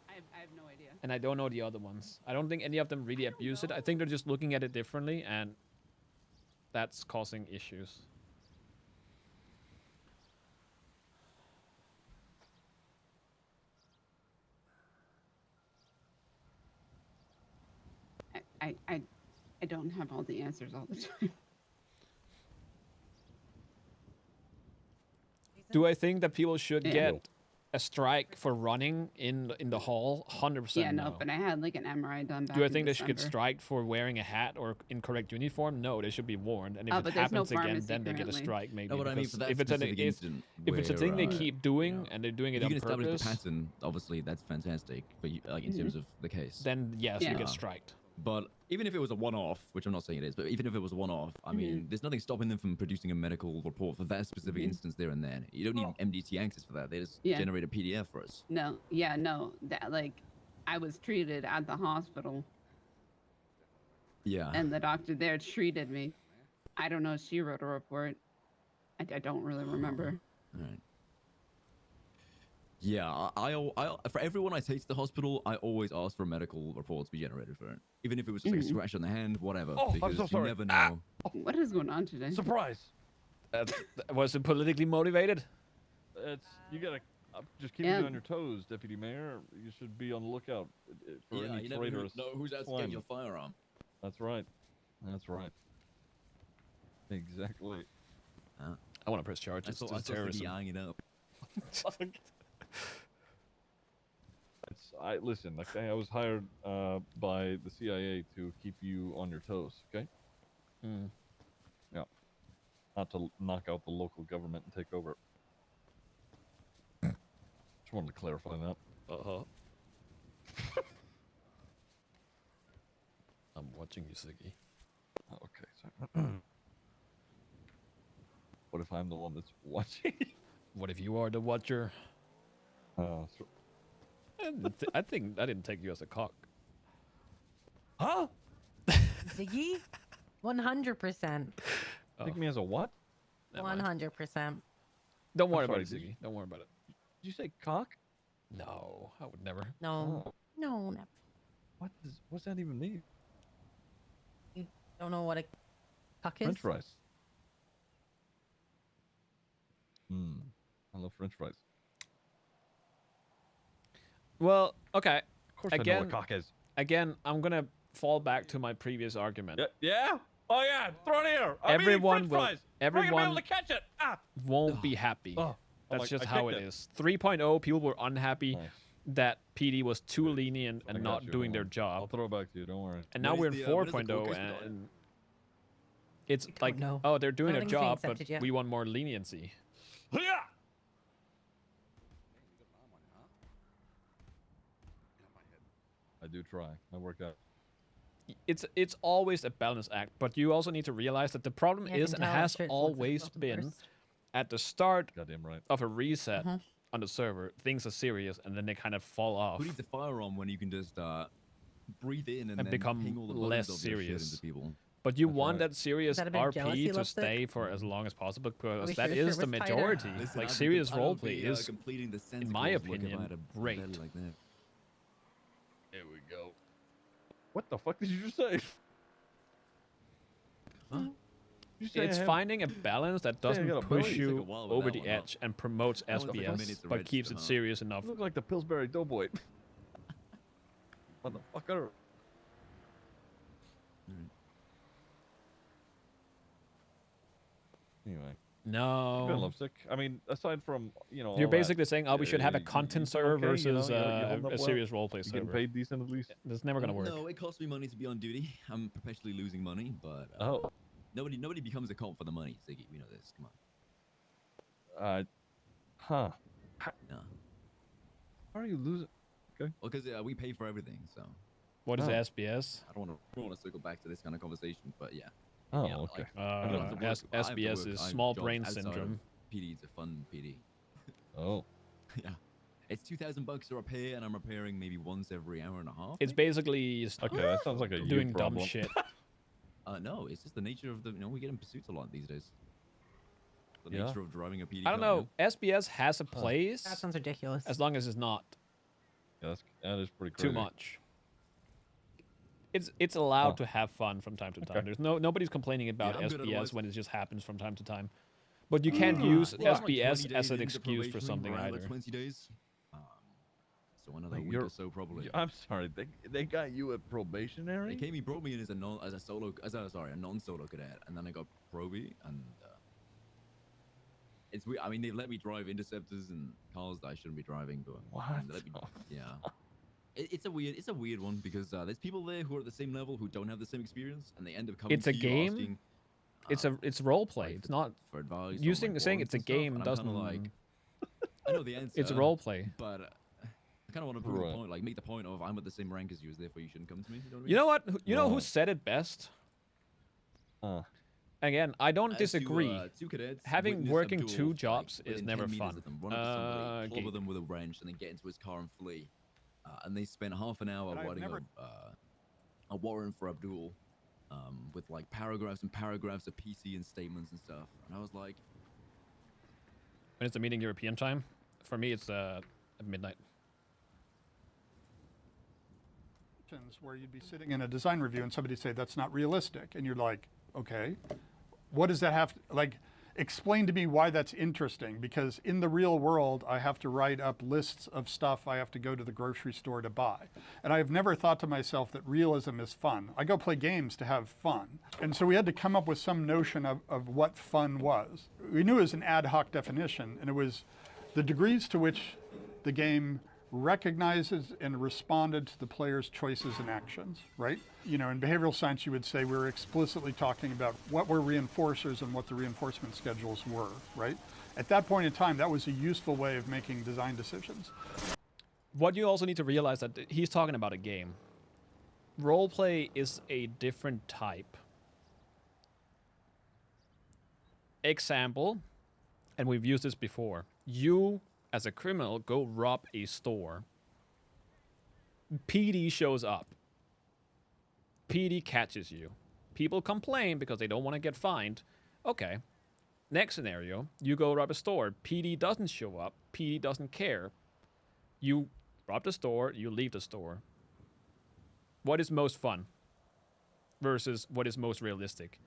Speaker 7: I have no idea.
Speaker 2: And I don't know the other ones. I don't think any of them really abuse it. I think they're just looking at it differently, and that's causing issues.
Speaker 7: I don't have all the answers all the time.
Speaker 2: Do I think that people should get a strike for running in the hall? 100%
Speaker 7: Yeah, no, but I had like an MRI done back
Speaker 2: Do I think
Speaker 7: in
Speaker 2: they should get
Speaker 7: December.
Speaker 2: striked for wearing a hat or incorrect uniform? No, they should be warned. And if it
Speaker 7: but there's no
Speaker 2: happens again,
Speaker 7: pharmacy
Speaker 2: then they get a
Speaker 7: currently.
Speaker 2: strike maybe.
Speaker 1: No, but I mean, for that
Speaker 2: if it's a thing they
Speaker 1: where,
Speaker 2: keep doing and they're doing it
Speaker 1: you
Speaker 2: on
Speaker 1: can establish
Speaker 2: purpose,
Speaker 1: the pattern. Obviously, that's fantastic. But in terms of the case,
Speaker 2: then yes, you get striked.
Speaker 1: But even if it was a one-off, which I'm not saying it is, but even if it was a one-off, I mean, there's nothing stopping them from producing a medical report for that specific instance there and then. You don't need MDT access for that. They just generate a PDF for us.
Speaker 7: No, that like, I was treated at the hospital.
Speaker 1: Yeah.
Speaker 7: And the doctor there treated me. I don't know if she wrote a report. I don't really remember.
Speaker 1: All right. Yeah, I for everyone I take to the hospital, I always ask for a medical report to be generated for it, even if it was just like a scratch on the hand, whatever.
Speaker 10: Oh,
Speaker 1: because
Speaker 10: I'm so sorry.
Speaker 1: you never know.
Speaker 7: What is going on today?
Speaker 10: Surprise!
Speaker 2: Was it politically motivated?
Speaker 11: You gotta just keep you on your toes, Deputy Mayor. You should be on the lookout for any traitorous.
Speaker 1: Know who's out to get your firearm.
Speaker 11: That's right. That's right. Exactly.
Speaker 2: I want to press charges.
Speaker 1: I thought he'd be eyeing it up.
Speaker 11: listen. Okay, I was hired by the CIA to keep you on your toes. Okay.
Speaker 2: Mm.
Speaker 11: Yeah. Not to knock out the local government and take over. Just wanted to clarify that.
Speaker 2: I'm watching you, Ziggy.
Speaker 11: Oh, okay. Sorry. What if I'm the one that's watching?
Speaker 2: What if you are the watcher?
Speaker 11: So
Speaker 2: I think I didn't take you as a cock.
Speaker 11: huh?
Speaker 4: Ziggy, 100%.
Speaker 11: Take me as a what?
Speaker 4: 100%.
Speaker 2: Don't worry about
Speaker 11: sorry,
Speaker 2: it,
Speaker 11: did
Speaker 2: Ziggy. Don't worry about it.
Speaker 11: Did you say cock?
Speaker 2: No, I would never.
Speaker 4: No,
Speaker 11: Oh.
Speaker 4: no, never.
Speaker 11: What's that even mean?
Speaker 4: You don't know what a cuck is?
Speaker 11: French fries. I love French fries.
Speaker 2: Well, okay.
Speaker 11: Of course I know what cock is.
Speaker 2: Again, I'm gonna fall back to my previous argument.
Speaker 11: Yeah? Oh yeah, throw it here.
Speaker 2: Everyone will. Everyone
Speaker 11: able to catch it.
Speaker 2: won't be happy.
Speaker 11: Oh.
Speaker 2: That's
Speaker 11: Like,
Speaker 2: just
Speaker 11: I
Speaker 2: how
Speaker 11: kicked
Speaker 2: it is. 3.0, people were unhappy
Speaker 11: Nice.
Speaker 2: that PD was too lenient
Speaker 11: I
Speaker 2: and
Speaker 11: got
Speaker 2: not
Speaker 11: you,
Speaker 2: doing
Speaker 11: hold
Speaker 2: their
Speaker 11: on.
Speaker 2: job.
Speaker 11: I'll throw it back to you. Don't worry.
Speaker 2: And now
Speaker 1: What
Speaker 2: we're
Speaker 1: is
Speaker 2: in
Speaker 1: the, what is the
Speaker 2: 4.0
Speaker 1: goalkeeper doing?
Speaker 2: and it's
Speaker 4: don't
Speaker 2: like,
Speaker 4: know.
Speaker 2: oh, they're doing their
Speaker 4: Nothing's being
Speaker 2: job, but
Speaker 4: accepted yet.
Speaker 2: we want more leniency.
Speaker 11: I do try. I work out.
Speaker 2: It's always a balance act, but you also need to realize that the problem
Speaker 4: Yeah, I
Speaker 2: is
Speaker 4: can
Speaker 2: and
Speaker 4: tell
Speaker 2: has
Speaker 4: Shirts looks at
Speaker 2: always
Speaker 4: the
Speaker 2: been
Speaker 4: first.
Speaker 2: at the start
Speaker 11: Goddamn right.
Speaker 2: of a reset
Speaker 4: Mhm.
Speaker 2: on the server, things are serious and then they kind of fall off.
Speaker 1: Who needs a firearm when you can just breathe in and
Speaker 2: And
Speaker 1: then
Speaker 2: become
Speaker 1: ping all the
Speaker 2: less
Speaker 1: buttons of your shit
Speaker 2: serious.
Speaker 1: into people?
Speaker 2: But you
Speaker 11: That's
Speaker 2: want
Speaker 11: right.
Speaker 2: that serious
Speaker 4: that a bit jealousy,
Speaker 2: RP to
Speaker 4: lipstick?
Speaker 2: stay for as long as possible because
Speaker 4: Wish
Speaker 2: that
Speaker 4: your
Speaker 2: is
Speaker 4: shirt
Speaker 2: the
Speaker 4: was tighter.
Speaker 2: majority.
Speaker 1: Listen,
Speaker 2: Like
Speaker 1: I'd be
Speaker 2: serious
Speaker 1: I would
Speaker 2: roleplay
Speaker 1: be,
Speaker 2: is,
Speaker 1: completing the
Speaker 2: in my
Speaker 1: Sensicles look if I
Speaker 2: opinion,
Speaker 1: had a
Speaker 2: great.
Speaker 1: belly like that.
Speaker 11: Here we go. What the fuck did you just say?
Speaker 1: Huh?
Speaker 11: You say I
Speaker 2: It's
Speaker 11: have-
Speaker 2: finding a balance that
Speaker 11: I
Speaker 2: doesn't
Speaker 11: got a
Speaker 2: push
Speaker 11: belly.
Speaker 1: Took a
Speaker 2: you
Speaker 1: while with
Speaker 2: over
Speaker 1: that
Speaker 2: the
Speaker 1: one, huh?
Speaker 2: edge and promotes
Speaker 1: That was like a minute
Speaker 2: SBS,
Speaker 1: to
Speaker 2: but keeps
Speaker 1: register,
Speaker 2: it
Speaker 1: huh?
Speaker 2: serious enough.
Speaker 11: You look like the Pillsbury Doughboy. Motherfucker. Anyway, been
Speaker 2: No.
Speaker 11: lovesick. I mean, aside from
Speaker 2: You're
Speaker 11: all that,
Speaker 2: basically saying, oh, we should have a
Speaker 11: you
Speaker 2: content
Speaker 11: doing
Speaker 2: server
Speaker 11: okay, you know?
Speaker 2: versus
Speaker 11: You holding up
Speaker 2: a
Speaker 11: well?
Speaker 2: serious roleplay
Speaker 11: You getting
Speaker 2: server.
Speaker 11: paid decent at least?
Speaker 2: That's never gonna work.
Speaker 1: No, it costs me money to be on duty. I'm perpetually losing money, but
Speaker 11: Oh,
Speaker 1: nobody becomes a cop for the money, Ziggy. We know this. Come on.
Speaker 11: huh?
Speaker 1: No.
Speaker 11: How are you losing?
Speaker 1: Well, because we pay for everything, so
Speaker 2: What is
Speaker 11: Oh.
Speaker 2: SBS?
Speaker 1: I don't want to circle back to this kind of conversation, but yeah.
Speaker 11: Oh,
Speaker 1: Yeah,
Speaker 11: okay.
Speaker 1: like, I don't have to work- I have to
Speaker 2: SBS
Speaker 1: work.
Speaker 2: is
Speaker 1: I have
Speaker 2: small
Speaker 1: jobs
Speaker 2: brain
Speaker 1: outside of
Speaker 2: syndrome.
Speaker 1: PD, it's a fun PD.
Speaker 11: Oh,
Speaker 1: Yeah. It's $2,000 to repair, and I'm repairing maybe once every hour and a half.
Speaker 2: It's basically
Speaker 11: okay. That sounds like a you
Speaker 2: doing dumb
Speaker 11: problem.
Speaker 2: shit.
Speaker 1: No, it's just the nature of the. We get in pursuits a lot these days. The
Speaker 11: Yeah.
Speaker 1: nature of driving a PD.
Speaker 2: I don't
Speaker 1: car,
Speaker 2: know. SBS has a place
Speaker 4: That sounds ridiculous.
Speaker 2: as long as it's not
Speaker 11: Yeah, that is pretty crazy.
Speaker 2: too much. It's allowed
Speaker 11: Oh.
Speaker 2: to have fun from time to time.
Speaker 11: Okay.
Speaker 2: There's nobody's complaining about
Speaker 1: I'm good
Speaker 2: SBS
Speaker 1: otherwise.
Speaker 2: when it just happens from time to time. But you can't use
Speaker 1: Well, I'm like
Speaker 2: SBS
Speaker 1: 20
Speaker 2: as
Speaker 1: days
Speaker 2: an
Speaker 1: into
Speaker 2: excuse for
Speaker 1: probation,
Speaker 2: something
Speaker 1: around
Speaker 2: either.
Speaker 1: about 20 days. So another
Speaker 11: Like
Speaker 1: week
Speaker 11: you're-
Speaker 1: or so probably.
Speaker 11: I'm sorry. They got you at probationary.
Speaker 1: He brought me in as a non-solo cadet, and then I got probie, and it's weird. I mean, they let me drive interceptors and cars that I shouldn't be driving, but
Speaker 11: What?
Speaker 1: they let me, yeah. It's a weird one because there's people there who are at the same level who don't have the same experience, and they end up coming
Speaker 2: It's a
Speaker 1: to you
Speaker 2: game.
Speaker 1: asking,
Speaker 2: It's role play.
Speaker 1: like,
Speaker 2: It's not
Speaker 1: for advice.
Speaker 2: you
Speaker 1: on,
Speaker 2: saying
Speaker 1: like,
Speaker 2: saying
Speaker 1: warrants
Speaker 2: it's a
Speaker 1: and stuff,
Speaker 2: game
Speaker 1: and I'm
Speaker 2: doesn't.
Speaker 1: kinda like, I know the answer.
Speaker 2: It's a role play.
Speaker 1: But I kind of want to prove
Speaker 11: Right.
Speaker 1: the point, like make the point of I'm at the same rank as you, therefore you shouldn't come to me. You know what I mean?
Speaker 2: You know what? You know who
Speaker 11: Right.
Speaker 2: said it best? Again, I don't
Speaker 1: As
Speaker 2: disagree.
Speaker 1: two cadets
Speaker 2: Having
Speaker 1: witness
Speaker 2: working
Speaker 1: Abdul,
Speaker 2: two
Speaker 1: like,
Speaker 2: jobs is
Speaker 1: within
Speaker 2: never
Speaker 1: 10 meters
Speaker 2: fun.
Speaker 1: of them, run up to somebody,
Speaker 2: Okay.
Speaker 1: clobber them with a wrench, and then get into his car and flee. And they spent half an hour writing a warrant for Abdul, with like paragraphs and paragraphs of PC and statements and stuff. And I was like,
Speaker 2: When it's the meeting European time, for me it's at midnight.
Speaker 12: Where you'd be sitting in a design review and somebody say that's not realistic, and you're like, okay, what does that have to, like, explain to me why that's interesting, because in the real world I have to write up lists of stuff I have to go to the grocery store to buy, and I've never thought to myself that realism is fun. I go play games to have fun, and so we had to come up with some notion of what fun was. We knew it was an ad hoc definition, and it was the degrees to which the game recognizes and responded to the player's choices and actions, right? You know, in behavioral science, you would say we're explicitly talking about what were reinforcers and what the reinforcement schedules were, right? At that point in time, that was a useful way of making design decisions.
Speaker 2: What you also need to realize that he's talking about a game. Roleplay is a different type. Example, and we've used this before. You, as a criminal, go rob a store. PD shows up. PD catches you. People complain because they don't want to get fined. Okay. Next scenario, you go rob a store. PD doesn't show up. PD doesn't care. You rob the store, you leave the store. What is most fun versus what is most realistic?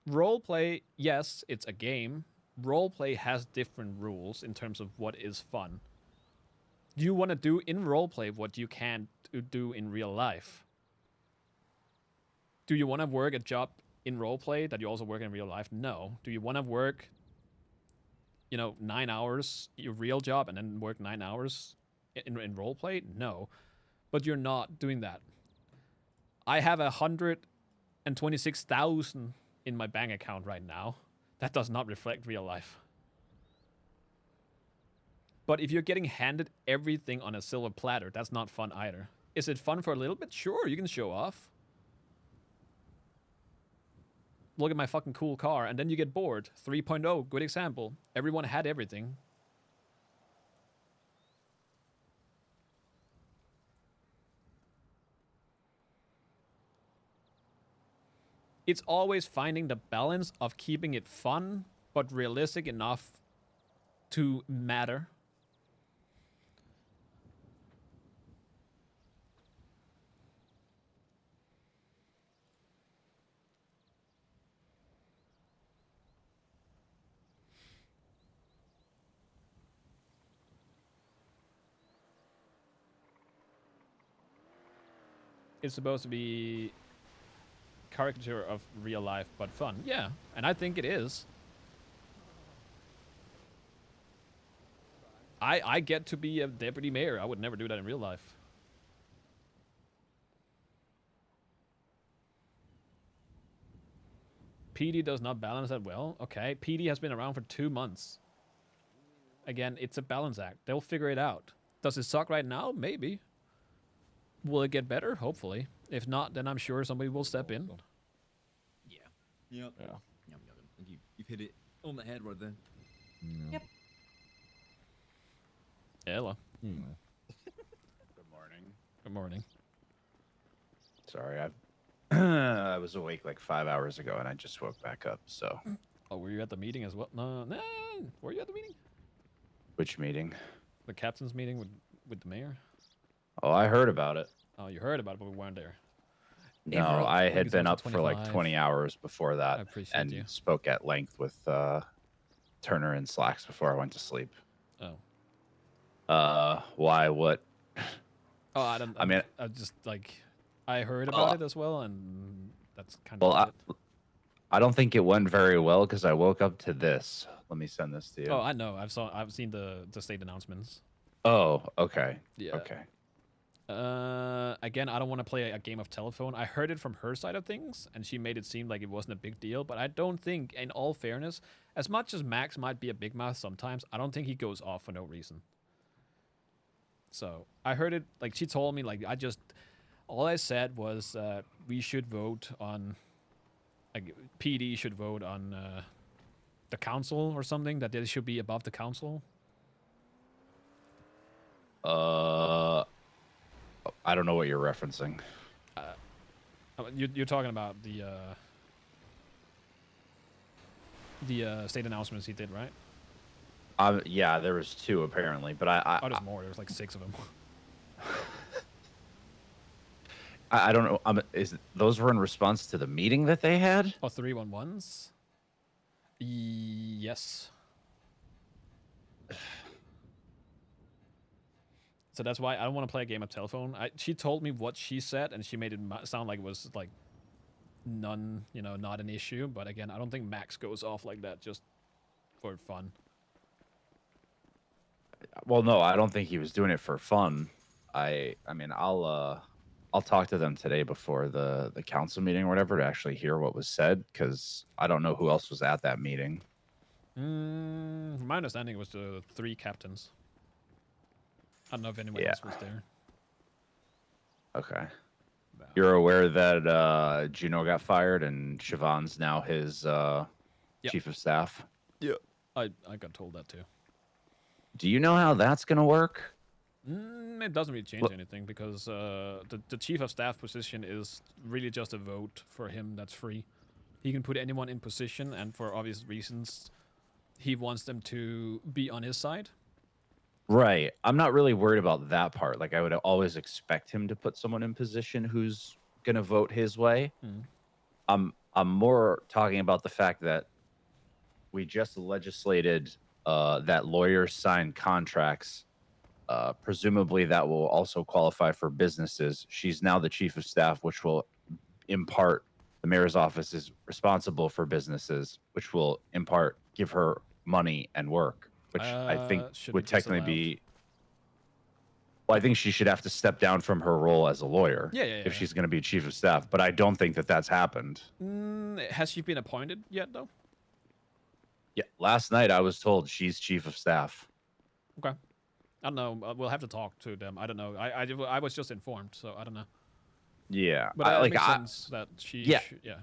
Speaker 2: Roleplay, yes, it's a game. Roleplay has different rules in terms of what is fun. You want to do in roleplay what you can't do in real life. Do you want to work a job in roleplay that you also work in real life? No. Do you want to work, 9 hours, your real job, and then work 9 hours in roleplay? No. But you're not doing that. I have 126,000 in my bank account right now. That does not reflect real life. But if you're getting handed everything on a silver platter, that's not fun either. Is it fun for a little bit? Sure, you can show off. Look at my fucking cool car, and then you get bored. 3.0, good example. Everyone had everything. It's always finding the balance of keeping it fun, but realistic enough to matter. It's supposed to be caricature of real life, but fun. Yeah, and I think it is. I get to be a deputy mayor. I would never do that in real life. PD does not balance that well. Okay, PD has been around for 2 months. Again, it's a balance act. They'll figure it out. Does it suck right now? Maybe. Will it get better? Hopefully. If not, then I'm sure somebody will step in.
Speaker 1: Yeah. Yep.
Speaker 11: Yeah.
Speaker 1: Yep. I think you've hit it on the head right there.
Speaker 4: Yep.
Speaker 2: Hello.
Speaker 13: Good morning.
Speaker 2: Good morning.
Speaker 13: Sorry, I was awake like 5 hours ago and I just woke back up. So.
Speaker 2: Oh, were you at the meeting as well? No. Were you at the meeting?
Speaker 13: Which meeting?
Speaker 2: The captain's meeting with the mayor.
Speaker 13: Oh, I heard about it.
Speaker 2: Oh, you heard about it, but we weren't there.
Speaker 13: No, I had been up for like 20 hours before that and spoke at length with Turner and Slacks before I went to sleep.
Speaker 2: Oh.
Speaker 13: Why? What?
Speaker 2: Oh, I don't. I mean, I just like I heard about it as well, and that's kind of. Well,
Speaker 13: I don't think it went very well because I woke up to this. Let me send this to you.
Speaker 2: Oh, I know. I've seen the state announcements.
Speaker 13: Oh, okay.
Speaker 2: Yeah.
Speaker 13: Okay.
Speaker 2: Again, I don't want to play a game of telephone. I heard it from her side of things, and she made it seem like it wasn't a big deal. But I don't think, in all fairness, as much as Max might be a big mouth sometimes, I don't think he goes off for no reason. So I heard it, like she told me, like all I said was we should vote on, like PD should vote on the council or something, that they should be above the council.
Speaker 13: I don't know what you're referencing.
Speaker 2: You're talking about the state announcements he did, right?
Speaker 13: Yeah, there was 2 apparently, but I
Speaker 2: there's more. There was like 6 of them.
Speaker 13: I don't know. Those were in response to the meeting that they had?
Speaker 2: Oh, 311s? Yes. So that's why I don't want to play a game of telephone. She told me what she said, and she made it sound like it was like not an issue. But again, I don't think Max goes off like that just for fun.
Speaker 13: Well, no, I don't think he was doing it for fun. I mean, I'll talk to them today before the council meeting or whatever to actually hear what was said, because I don't know who else was at that meeting.
Speaker 2: My understanding was the 3 captains. I don't know if anyone else was there.
Speaker 13: Okay. You're aware that Juno got fired and Siobhan's now his chief of staff?
Speaker 2: Yeah. I got told that too.
Speaker 13: Do you know how that's going to work?
Speaker 2: It doesn't really change anything because the chief of staff position is really just a vote for him that's free. He can put anyone in position, and for obvious reasons, he wants them to be on his side.
Speaker 13: Right. I'm not really worried about that part. Like, I would always expect him to put someone in position who's going to vote his way. I'm more talking about the fact that we just legislated that lawyers sign contracts. Presumably that will also qualify for businesses. She's now the chief of staff, which will in part, the mayor's office is responsible for businesses, which will in part give her money and work, which I think would technically be. Well, I think she should have to step down from her role as a lawyer if she's going to be chief of staff. But I don't think that that's happened.
Speaker 2: Has she been appointed yet, though?
Speaker 13: Yeah, last night I was told she's chief of staff.
Speaker 2: Okay. I don't know. We'll have to talk to them. I don't know. I was just informed, so I don't know.
Speaker 13: Yeah.
Speaker 2: But it makes sense that she...
Speaker 13: Yeah.
Speaker 2: Yeah.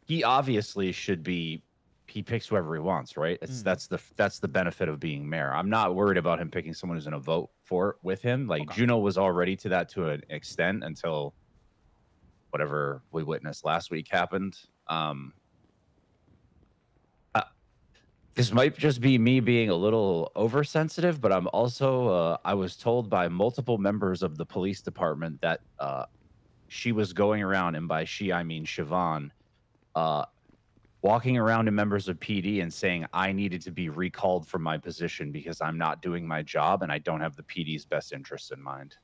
Speaker 13: He obviously should be... He picks whoever he wants, right? That's the benefit of being mayor. I'm not worried about him picking someone who's going to vote for it with him. Like, Juno was already to that to an extent until whatever we witnessed last week happened. This might just be me being a little oversensitive, but I'm also, I was told by multiple members of the police department that she was going around, and by she, I mean Siobhan, walking around to members of PD and saying I needed to be recalled from my position because I'm not doing my job and I don't have the PD's best interests in mind.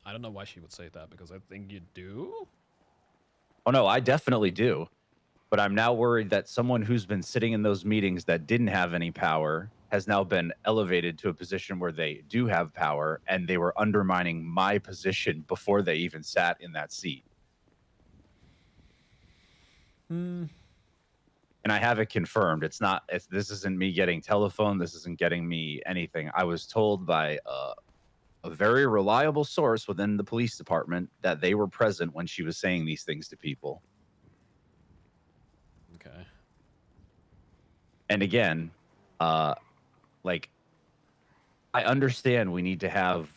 Speaker 2: I don't know why she would say that, because I think you do.
Speaker 13: Oh, no, I definitely do. But I'm now worried that someone who's been sitting in those meetings that didn't have any power has now been elevated to a position where they do have power, and they were undermining my position before they even sat in that seat. And I have it confirmed. This isn't me getting telephone. This isn't getting me anything. I was told by a very reliable source within the police department that they were present when she was saying these things to people.
Speaker 2: Okay.
Speaker 13: And again, like, I understand we need to have,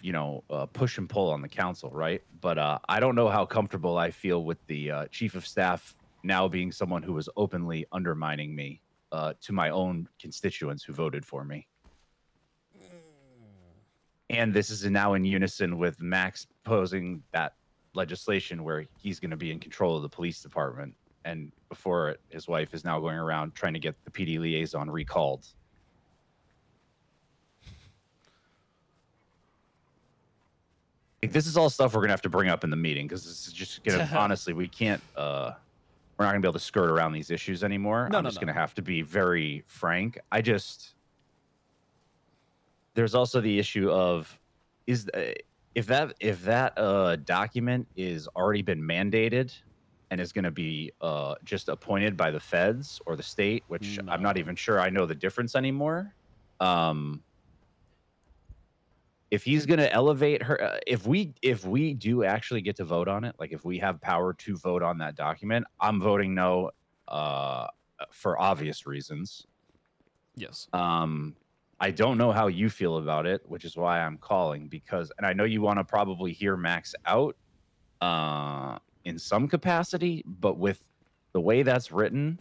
Speaker 13: push and pull on the council, right? But I don't know how comfortable I feel with the chief of staff now being someone who was openly undermining me to my own constituents who voted for me. And this is now in unison with Max posing that legislation where he's going to be in control of the police department. And before it, his wife is now going around trying to get the PD liaison recalled. Like, this is all stuff we're going to have to bring up in the meeting, because this is just going to, honestly, we can't, we're not going to be able to skirt around these issues anymore. I'm just going to have to be very frank. There's also the issue of, if that document is already been mandated and is going to be just appointed by the feds or the state, which I'm not even sure I know the difference anymore. If he's going to elevate her, if we do actually get to vote on it, like if we have power to vote on that document, I'm voting no for obvious reasons.
Speaker 2: Yes.
Speaker 13: I don't know how you feel about it, which is why I'm calling, and I know you want to probably hear Max out in some capacity, but with the way that's written,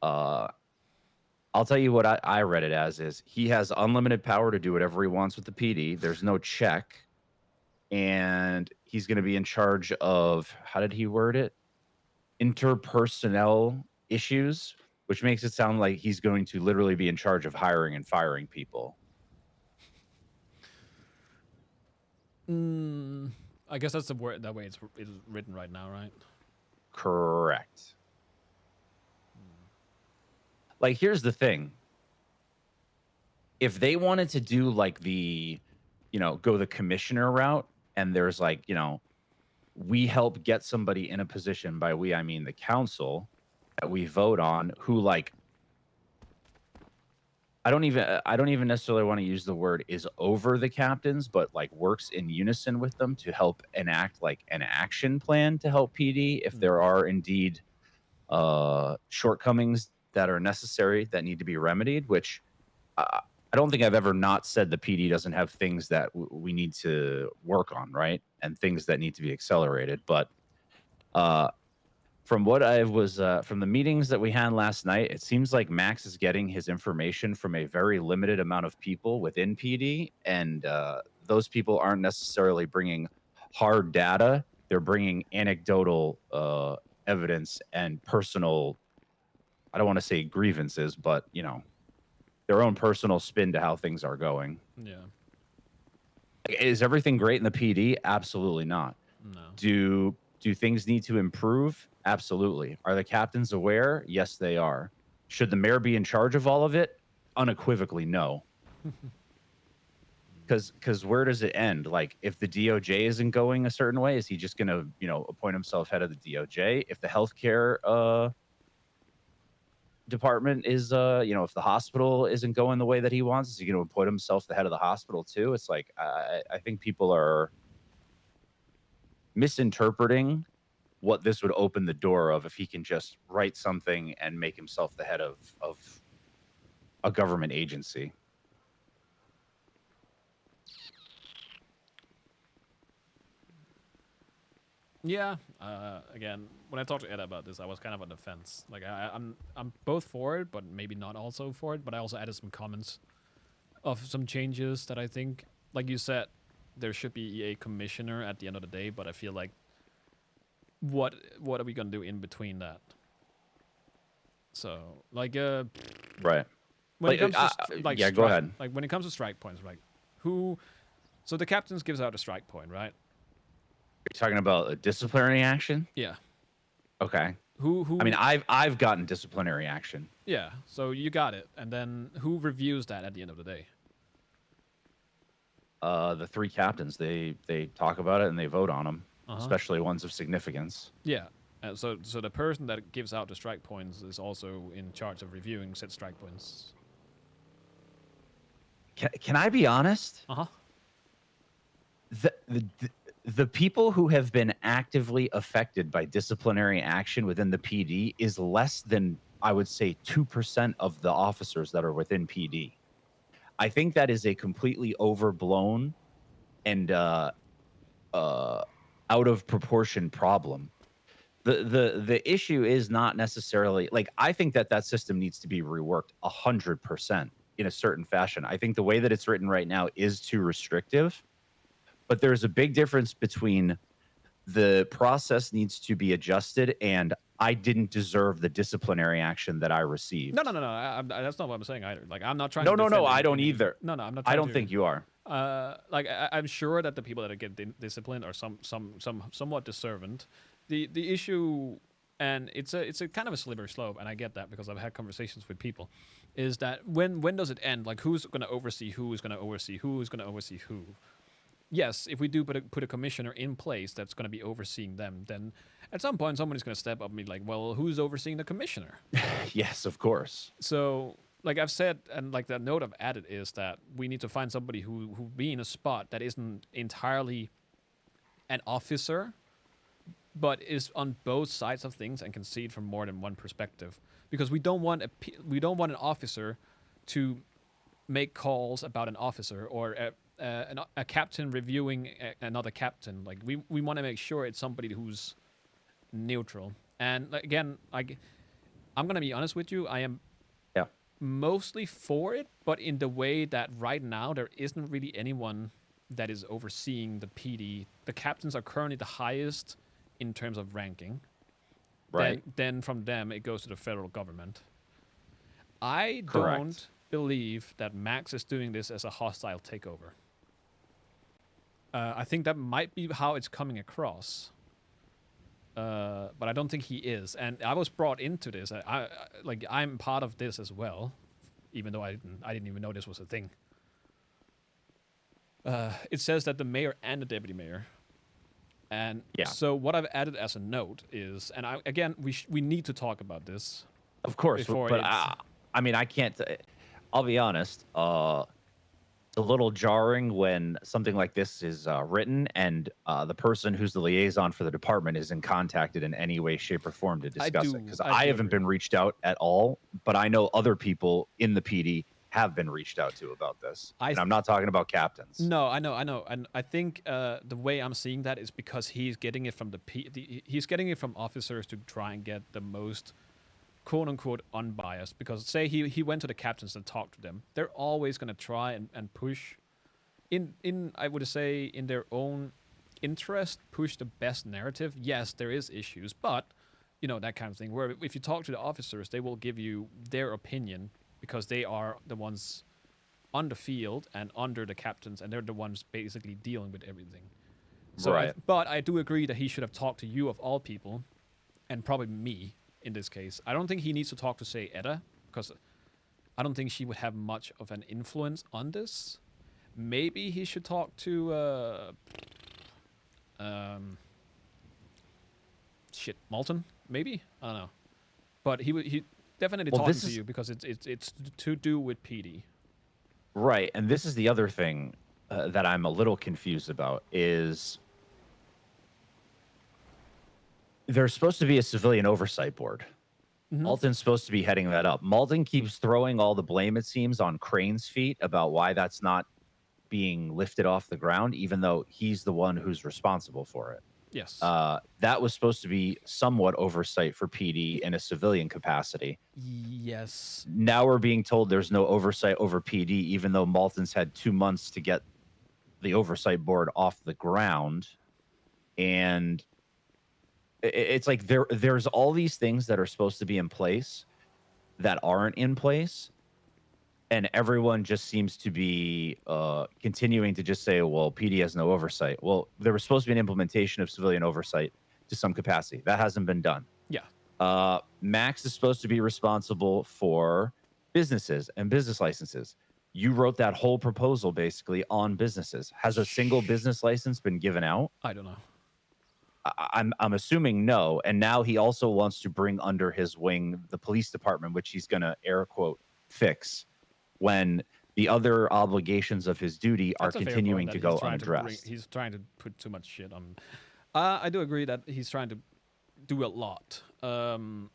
Speaker 13: I'll tell you what I read it as is he has unlimited power to do whatever he wants with the PD. There's no check, and he's going to be in charge of, how did he word it? Interpersonnel issues, which makes it sound like he's going to literally be in charge of hiring and firing people.
Speaker 2: I guess that's the word. That way it's written right now, right?
Speaker 13: Correct. Like, here's the thing. If they wanted to do like the, go the commissioner route, and there's like, we help get somebody in a position, by we I mean the council, that we vote on, who like, I don't even necessarily want to use the word is over the captains, but like works in unison with them to help enact like an action plan to help PD if there are indeed shortcomings that are necessary that need to be remedied, which I don't think I've ever not said the PD doesn't have things that we need to work on, right? And things that need to be accelerated. But from what I was, from the meetings that we had last night, it seems like Max is getting his information from a very limited amount of people within PD. And those people aren't necessarily bringing hard data. They're bringing anecdotal evidence and personal, I don't want to say grievances, but, their own personal spin to how things are going.
Speaker 2: Yeah.
Speaker 13: Is everything great in the PD? Absolutely not.
Speaker 2: No.
Speaker 13: Do things need to improve? Absolutely. Are the captains aware? Yes, they are. Should the mayor be in charge of all of it? Unequivocally, no. Because where does it end? Like, if the DOJ isn't going a certain way, is he just going to, appoint himself head of the DOJ? If the healthcare department is, if the hospital isn't going the way that he wants, is he going to appoint himself the head of the hospital too? It's like, I think people are misinterpreting what this would open the door of if he can just write something and make himself the head of a government agency.
Speaker 2: Yeah. Again, when I talked to Ed about this, I was kind of on the fence. Like, I'm both for it, but maybe not also for it. But I also added some comments of some changes that I think, like you said, there should be a commissioner at the end of the day. But I feel like, what are we gonna do in between that? So, like,
Speaker 13: right.
Speaker 2: When it comes to
Speaker 13: yeah, go ahead.
Speaker 2: Like, when it comes to strike points, like, so the captains gives out a strike point, right?
Speaker 13: You're talking about a disciplinary action?
Speaker 2: Yeah.
Speaker 13: Okay.
Speaker 2: Who?
Speaker 13: I mean, I've gotten disciplinary action.
Speaker 2: Yeah. So you got it, and then who reviews that at the end of the day?
Speaker 13: The three captains. They talk about it and they vote on them, especially ones of significance.
Speaker 2: Yeah. So the person that gives out the strike points is also in charge of reviewing said strike points.
Speaker 13: Can I be honest? The people who have been actively affected by disciplinary action within the PD is less than, I would say, 2% of the officers that are within PD. I think that is a completely overblown and out of proportion problem. The issue is not necessarily, like, I think that system needs to be reworked 100% in a certain fashion. I think the way that it's written right now is too restrictive. But there's a big difference between the process needs to be adjusted and I didn't deserve the disciplinary action that I received.
Speaker 2: No. That's not what I'm saying either. Like, I'm not trying.
Speaker 13: No. I don't either.
Speaker 2: No. I'm not.
Speaker 13: I don't think you are.
Speaker 2: Like, I'm sure that the people that get disciplined are somewhat deserving. The issue, and it's a kind of a slippery slope, and I get that because I've had conversations with people, is that when does it end? Like, who's going to oversee who is going to oversee who is going to oversee who? Yes, if we do put a commissioner in place that's going to be overseeing them, then at some point somebody's going to step up and be like, well, who's overseeing the commissioner?
Speaker 13: Yes, of course.
Speaker 2: So, like I've said, and like the note I've added is that we need to find somebody who be in a spot that isn't entirely an officer, but is on both sides of things and can see it from more than one perspective. Because we don't want an officer to make calls about an officer or a captain reviewing another captain. Like, we want to make sure it's somebody who's neutral. And again, like, I'm gonna be honest with you, I am mostly for it, but in the way that right now there isn't really anyone that is overseeing the PD. The captains are currently the highest in terms of ranking.
Speaker 13: Right.
Speaker 2: Then from them it goes to the federal government. I
Speaker 13: Correct.
Speaker 2: don't believe that Max is doing this as a hostile takeover. I think that might be how it's coming across. But I don't think he is. And I was brought into this. I'm part of this as well, even though I didn't even know this was a thing. It says that the mayor and the deputy mayor. And so what I've added as a note is, and we need to talk about this.
Speaker 13: Of course, but I mean, I can't. I'll be honest. It's a little jarring when something like this is written and the person who's the liaison for the department isn't contacted in any way, shape, or form to discuss it. Because I haven't been reached out at all, but I know other people in the PD have been reached out to about this. And I'm not talking about captains.
Speaker 2: No, I know. And I think the way I'm seeing that is because he's getting it from he's getting it from officers to try and get the most quote-unquote unbiased, because say he went to the captains and talked to them, they're always going to try and push in I would say in their own interest, push the best narrative. Yes, there is issues, but that kind of thing, where if you talk to the officers, they will give you their opinion because they are the ones on the field and under the captains, and they're the ones basically dealing with everything. So but I do agree that he should have talked to you of all people, and probably me. In this case, I don't think he needs to talk to, say, Edda, because I don't think she would have much of an influence on this. Maybe he should talk to, Malton, maybe? I don't know. But he definitely talking to you because it's to do with PD.
Speaker 13: Right, and this is the other thing that I'm a little confused about is there's supposed to be a civilian oversight board. Malton's supposed to be heading that up. Malton keeps throwing all the blame, it seems, on Crane's feet about why that's not being lifted off the ground, even though he's the one who's responsible for it.
Speaker 2: Yes.
Speaker 13: That was supposed to be somewhat oversight for PD in a civilian capacity.
Speaker 2: Yes.
Speaker 13: Now we're being told there's no oversight over PD, even though Malton's had 2 months to get the oversight board off the ground. And it's like there's all these things that are supposed to be in place that aren't in place, and everyone just seems to be continuing to just say, well, PD has no oversight. Well, there was supposed to be an implementation of civilian oversight to some capacity. That hasn't been done.
Speaker 2: Yeah.
Speaker 13: Max is supposed to be responsible for businesses and business licenses. You wrote that whole proposal basically on businesses. Has a single business license been given out?
Speaker 2: I don't know.
Speaker 13: I'm assuming no. And now he also wants to bring under his wing the police department, which he's going to air quote fix when the other obligations of his duty are continuing to go unaddressed.
Speaker 2: He's trying to put too much shit on. I do agree that he's trying to do a lot. In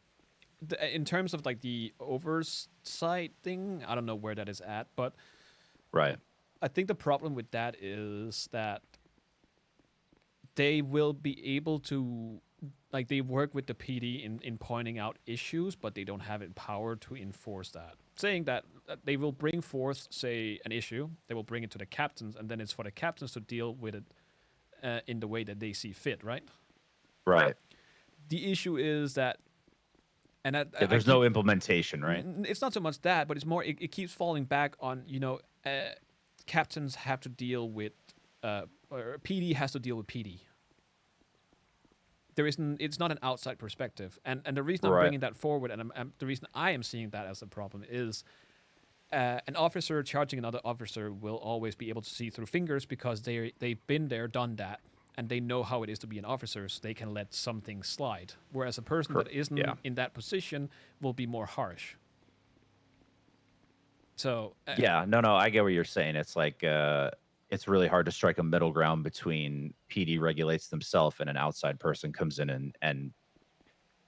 Speaker 2: terms of like the oversight thing, I don't know where that is at, but
Speaker 13: right.
Speaker 2: I think the problem with that is that they will be able to, like, they work with the PD in pointing out issues, but they don't have the power to enforce that. Saying that they will bring forth, say, an issue, they will bring it to the captains, and then it's for the captains to deal with it in the way that they see fit, right?
Speaker 13: Right.
Speaker 2: The issue is that, and
Speaker 13: there's no implementation, right?
Speaker 2: It's not so much that, but it's more, it keeps falling back on, captains have to deal with, or PD has to deal with PD. It's not an outside perspective, and the reason I'm bringing that forward, and the reason I am seeing that as a problem is, an officer charging another officer will always be able to see through fingers because they've been there, done that, and they know how it is to be an officer, so they can let something slide. Whereas a person that isn't in that position will be more harsh. So
Speaker 13: I get what you're saying. It's like it's really hard to strike a middle ground between PD regulates themselves and an outside person comes in and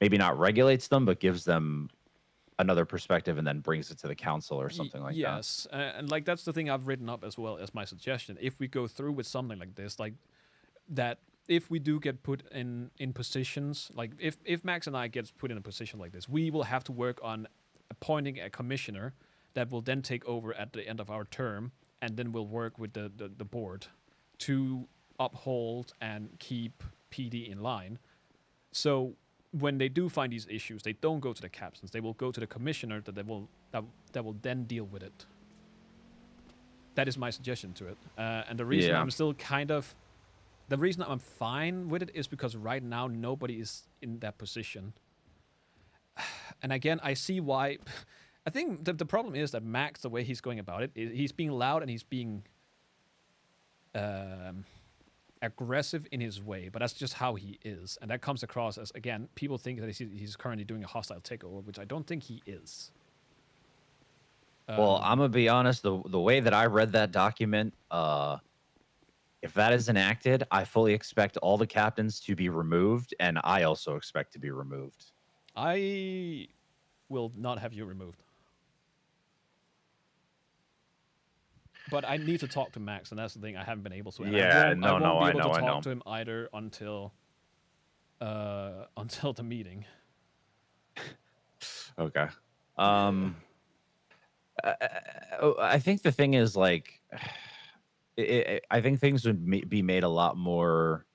Speaker 13: maybe not regulates them, but gives them another perspective and then brings it to the council or something like that.
Speaker 2: Yes, and like that's the thing I've written up as well as my suggestion. If we go through with something like this, like that, if we do get put in positions, like if Max and I gets put in a position like this, we will have to work on appointing a commissioner that will then take over at the end of our term, and then we'll work with the board to uphold and keep PD in line. So when they do find these issues, they don't go to the captains. They will go to the commissioner that will then deal with it. that is my suggestion to it. And the reason I'm still kind of, the reason I'm fine with it is because right now nobody is in that position. And again, I see why. I think the problem is that Max, the way he's going about it, he's being loud and he's being aggressive in his way, but that's just how he is, and that comes across as, again, people think that he's currently doing a hostile takeover, which I don't think he is.
Speaker 13: Well, I'm gonna be honest. The way that I read that document, if that is enacted, I fully expect all the captains to be removed, and I also expect to be removed.
Speaker 2: I will not have you removed. But I need to talk to Max, and that's the thing. I haven't been able to. And I won't be able to talk to him either until the meeting.
Speaker 13: Okay. I think the thing is, like, I think things would be made a lot more.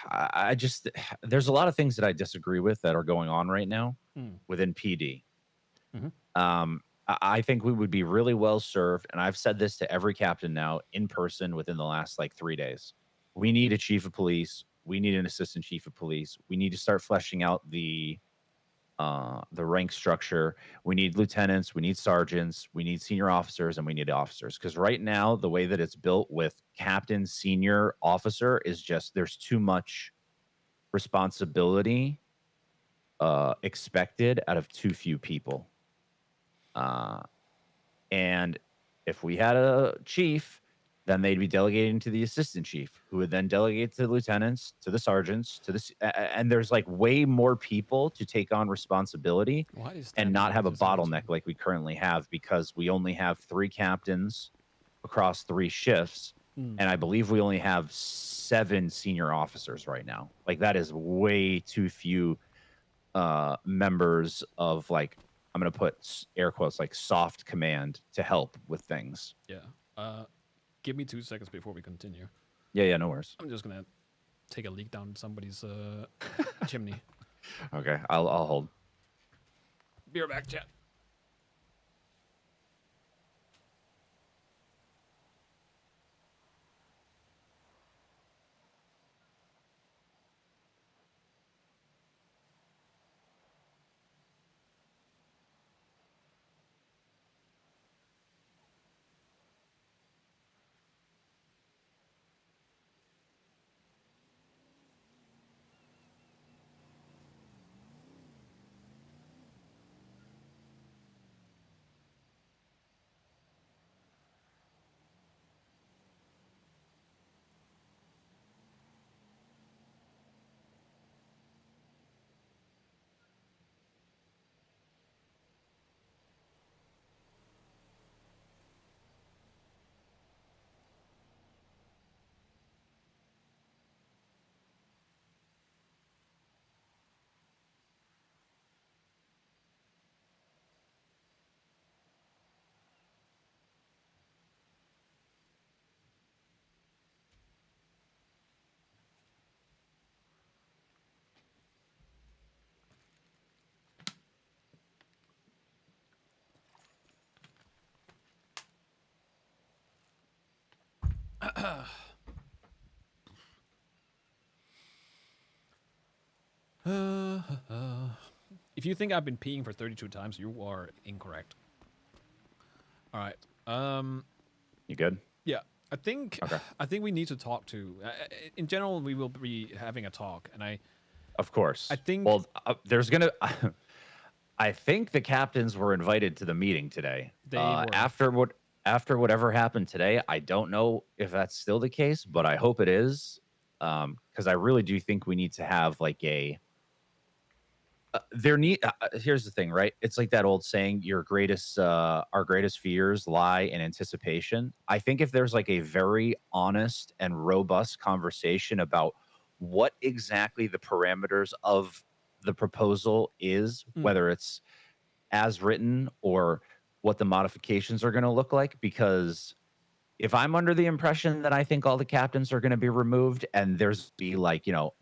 Speaker 13: I just, there's a lot of things that I disagree with that are going on right now within PD. I think we would be really well served, and I've said this to every captain now in person within the last like 3 days. We need a chief of police. We need an assistant chief of police. We need to start fleshing out the rank structure. We need lieutenants. We need sergeants. We need senior officers, and we need officers. Because right now, the way that it's built with captain, senior, officer is just, there's too much responsibility expected out of too few people. And if we had a chief, then they'd be delegating to the assistant chief, who would then delegate to the lieutenants, to the sergeants, to the, and there's like way more people to take on responsibility and not have a bottleneck like we currently have, because we only have 3 captains across 3 shifts. And I believe we only have 7 senior officers right now. Like, that is way too few members of, like, I'm going to put air quotes, like, soft command to help with things.
Speaker 2: Yeah. Give me 2 seconds before we continue.
Speaker 13: Yeah, no worries.
Speaker 2: I'm just going to take a leak down somebody's chimney.
Speaker 13: Okay, I'll hold.
Speaker 2: Be right back, chat. If you think I've been peeing for 32 times, you are incorrect. All right.
Speaker 13: You good?
Speaker 2: Yeah. I think we need to talk to. In general, we will be having a talk, and
Speaker 13: Of course.
Speaker 2: I think.
Speaker 13: Well, there's gonna. I think the captains were invited to the meeting today.
Speaker 2: They were.
Speaker 13: After whatever happened today, I don't know if that's still the case, but I hope it is, because I really do think we need to have like a. Here's the thing, right? It's like that old saying, our greatest fears lie in anticipation. I think if there's like a very honest and robust conversation about what exactly the parameters of the proposal is, whether it's as written or what the modifications are going to look like, because if I'm under the impression that I think all the captains are going to be removed, and there's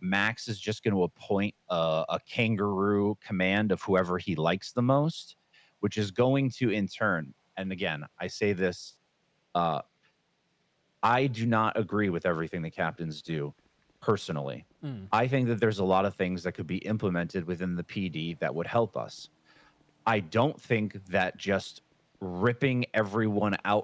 Speaker 13: Max is just going to appoint a kangaroo command of whoever he likes the most, which is going to in turn and again, I say this, I do not agree with everything the captains do personally. I think that there's a lot of things that could be implemented within the PD that would help us. I don't think that just ripping everyone out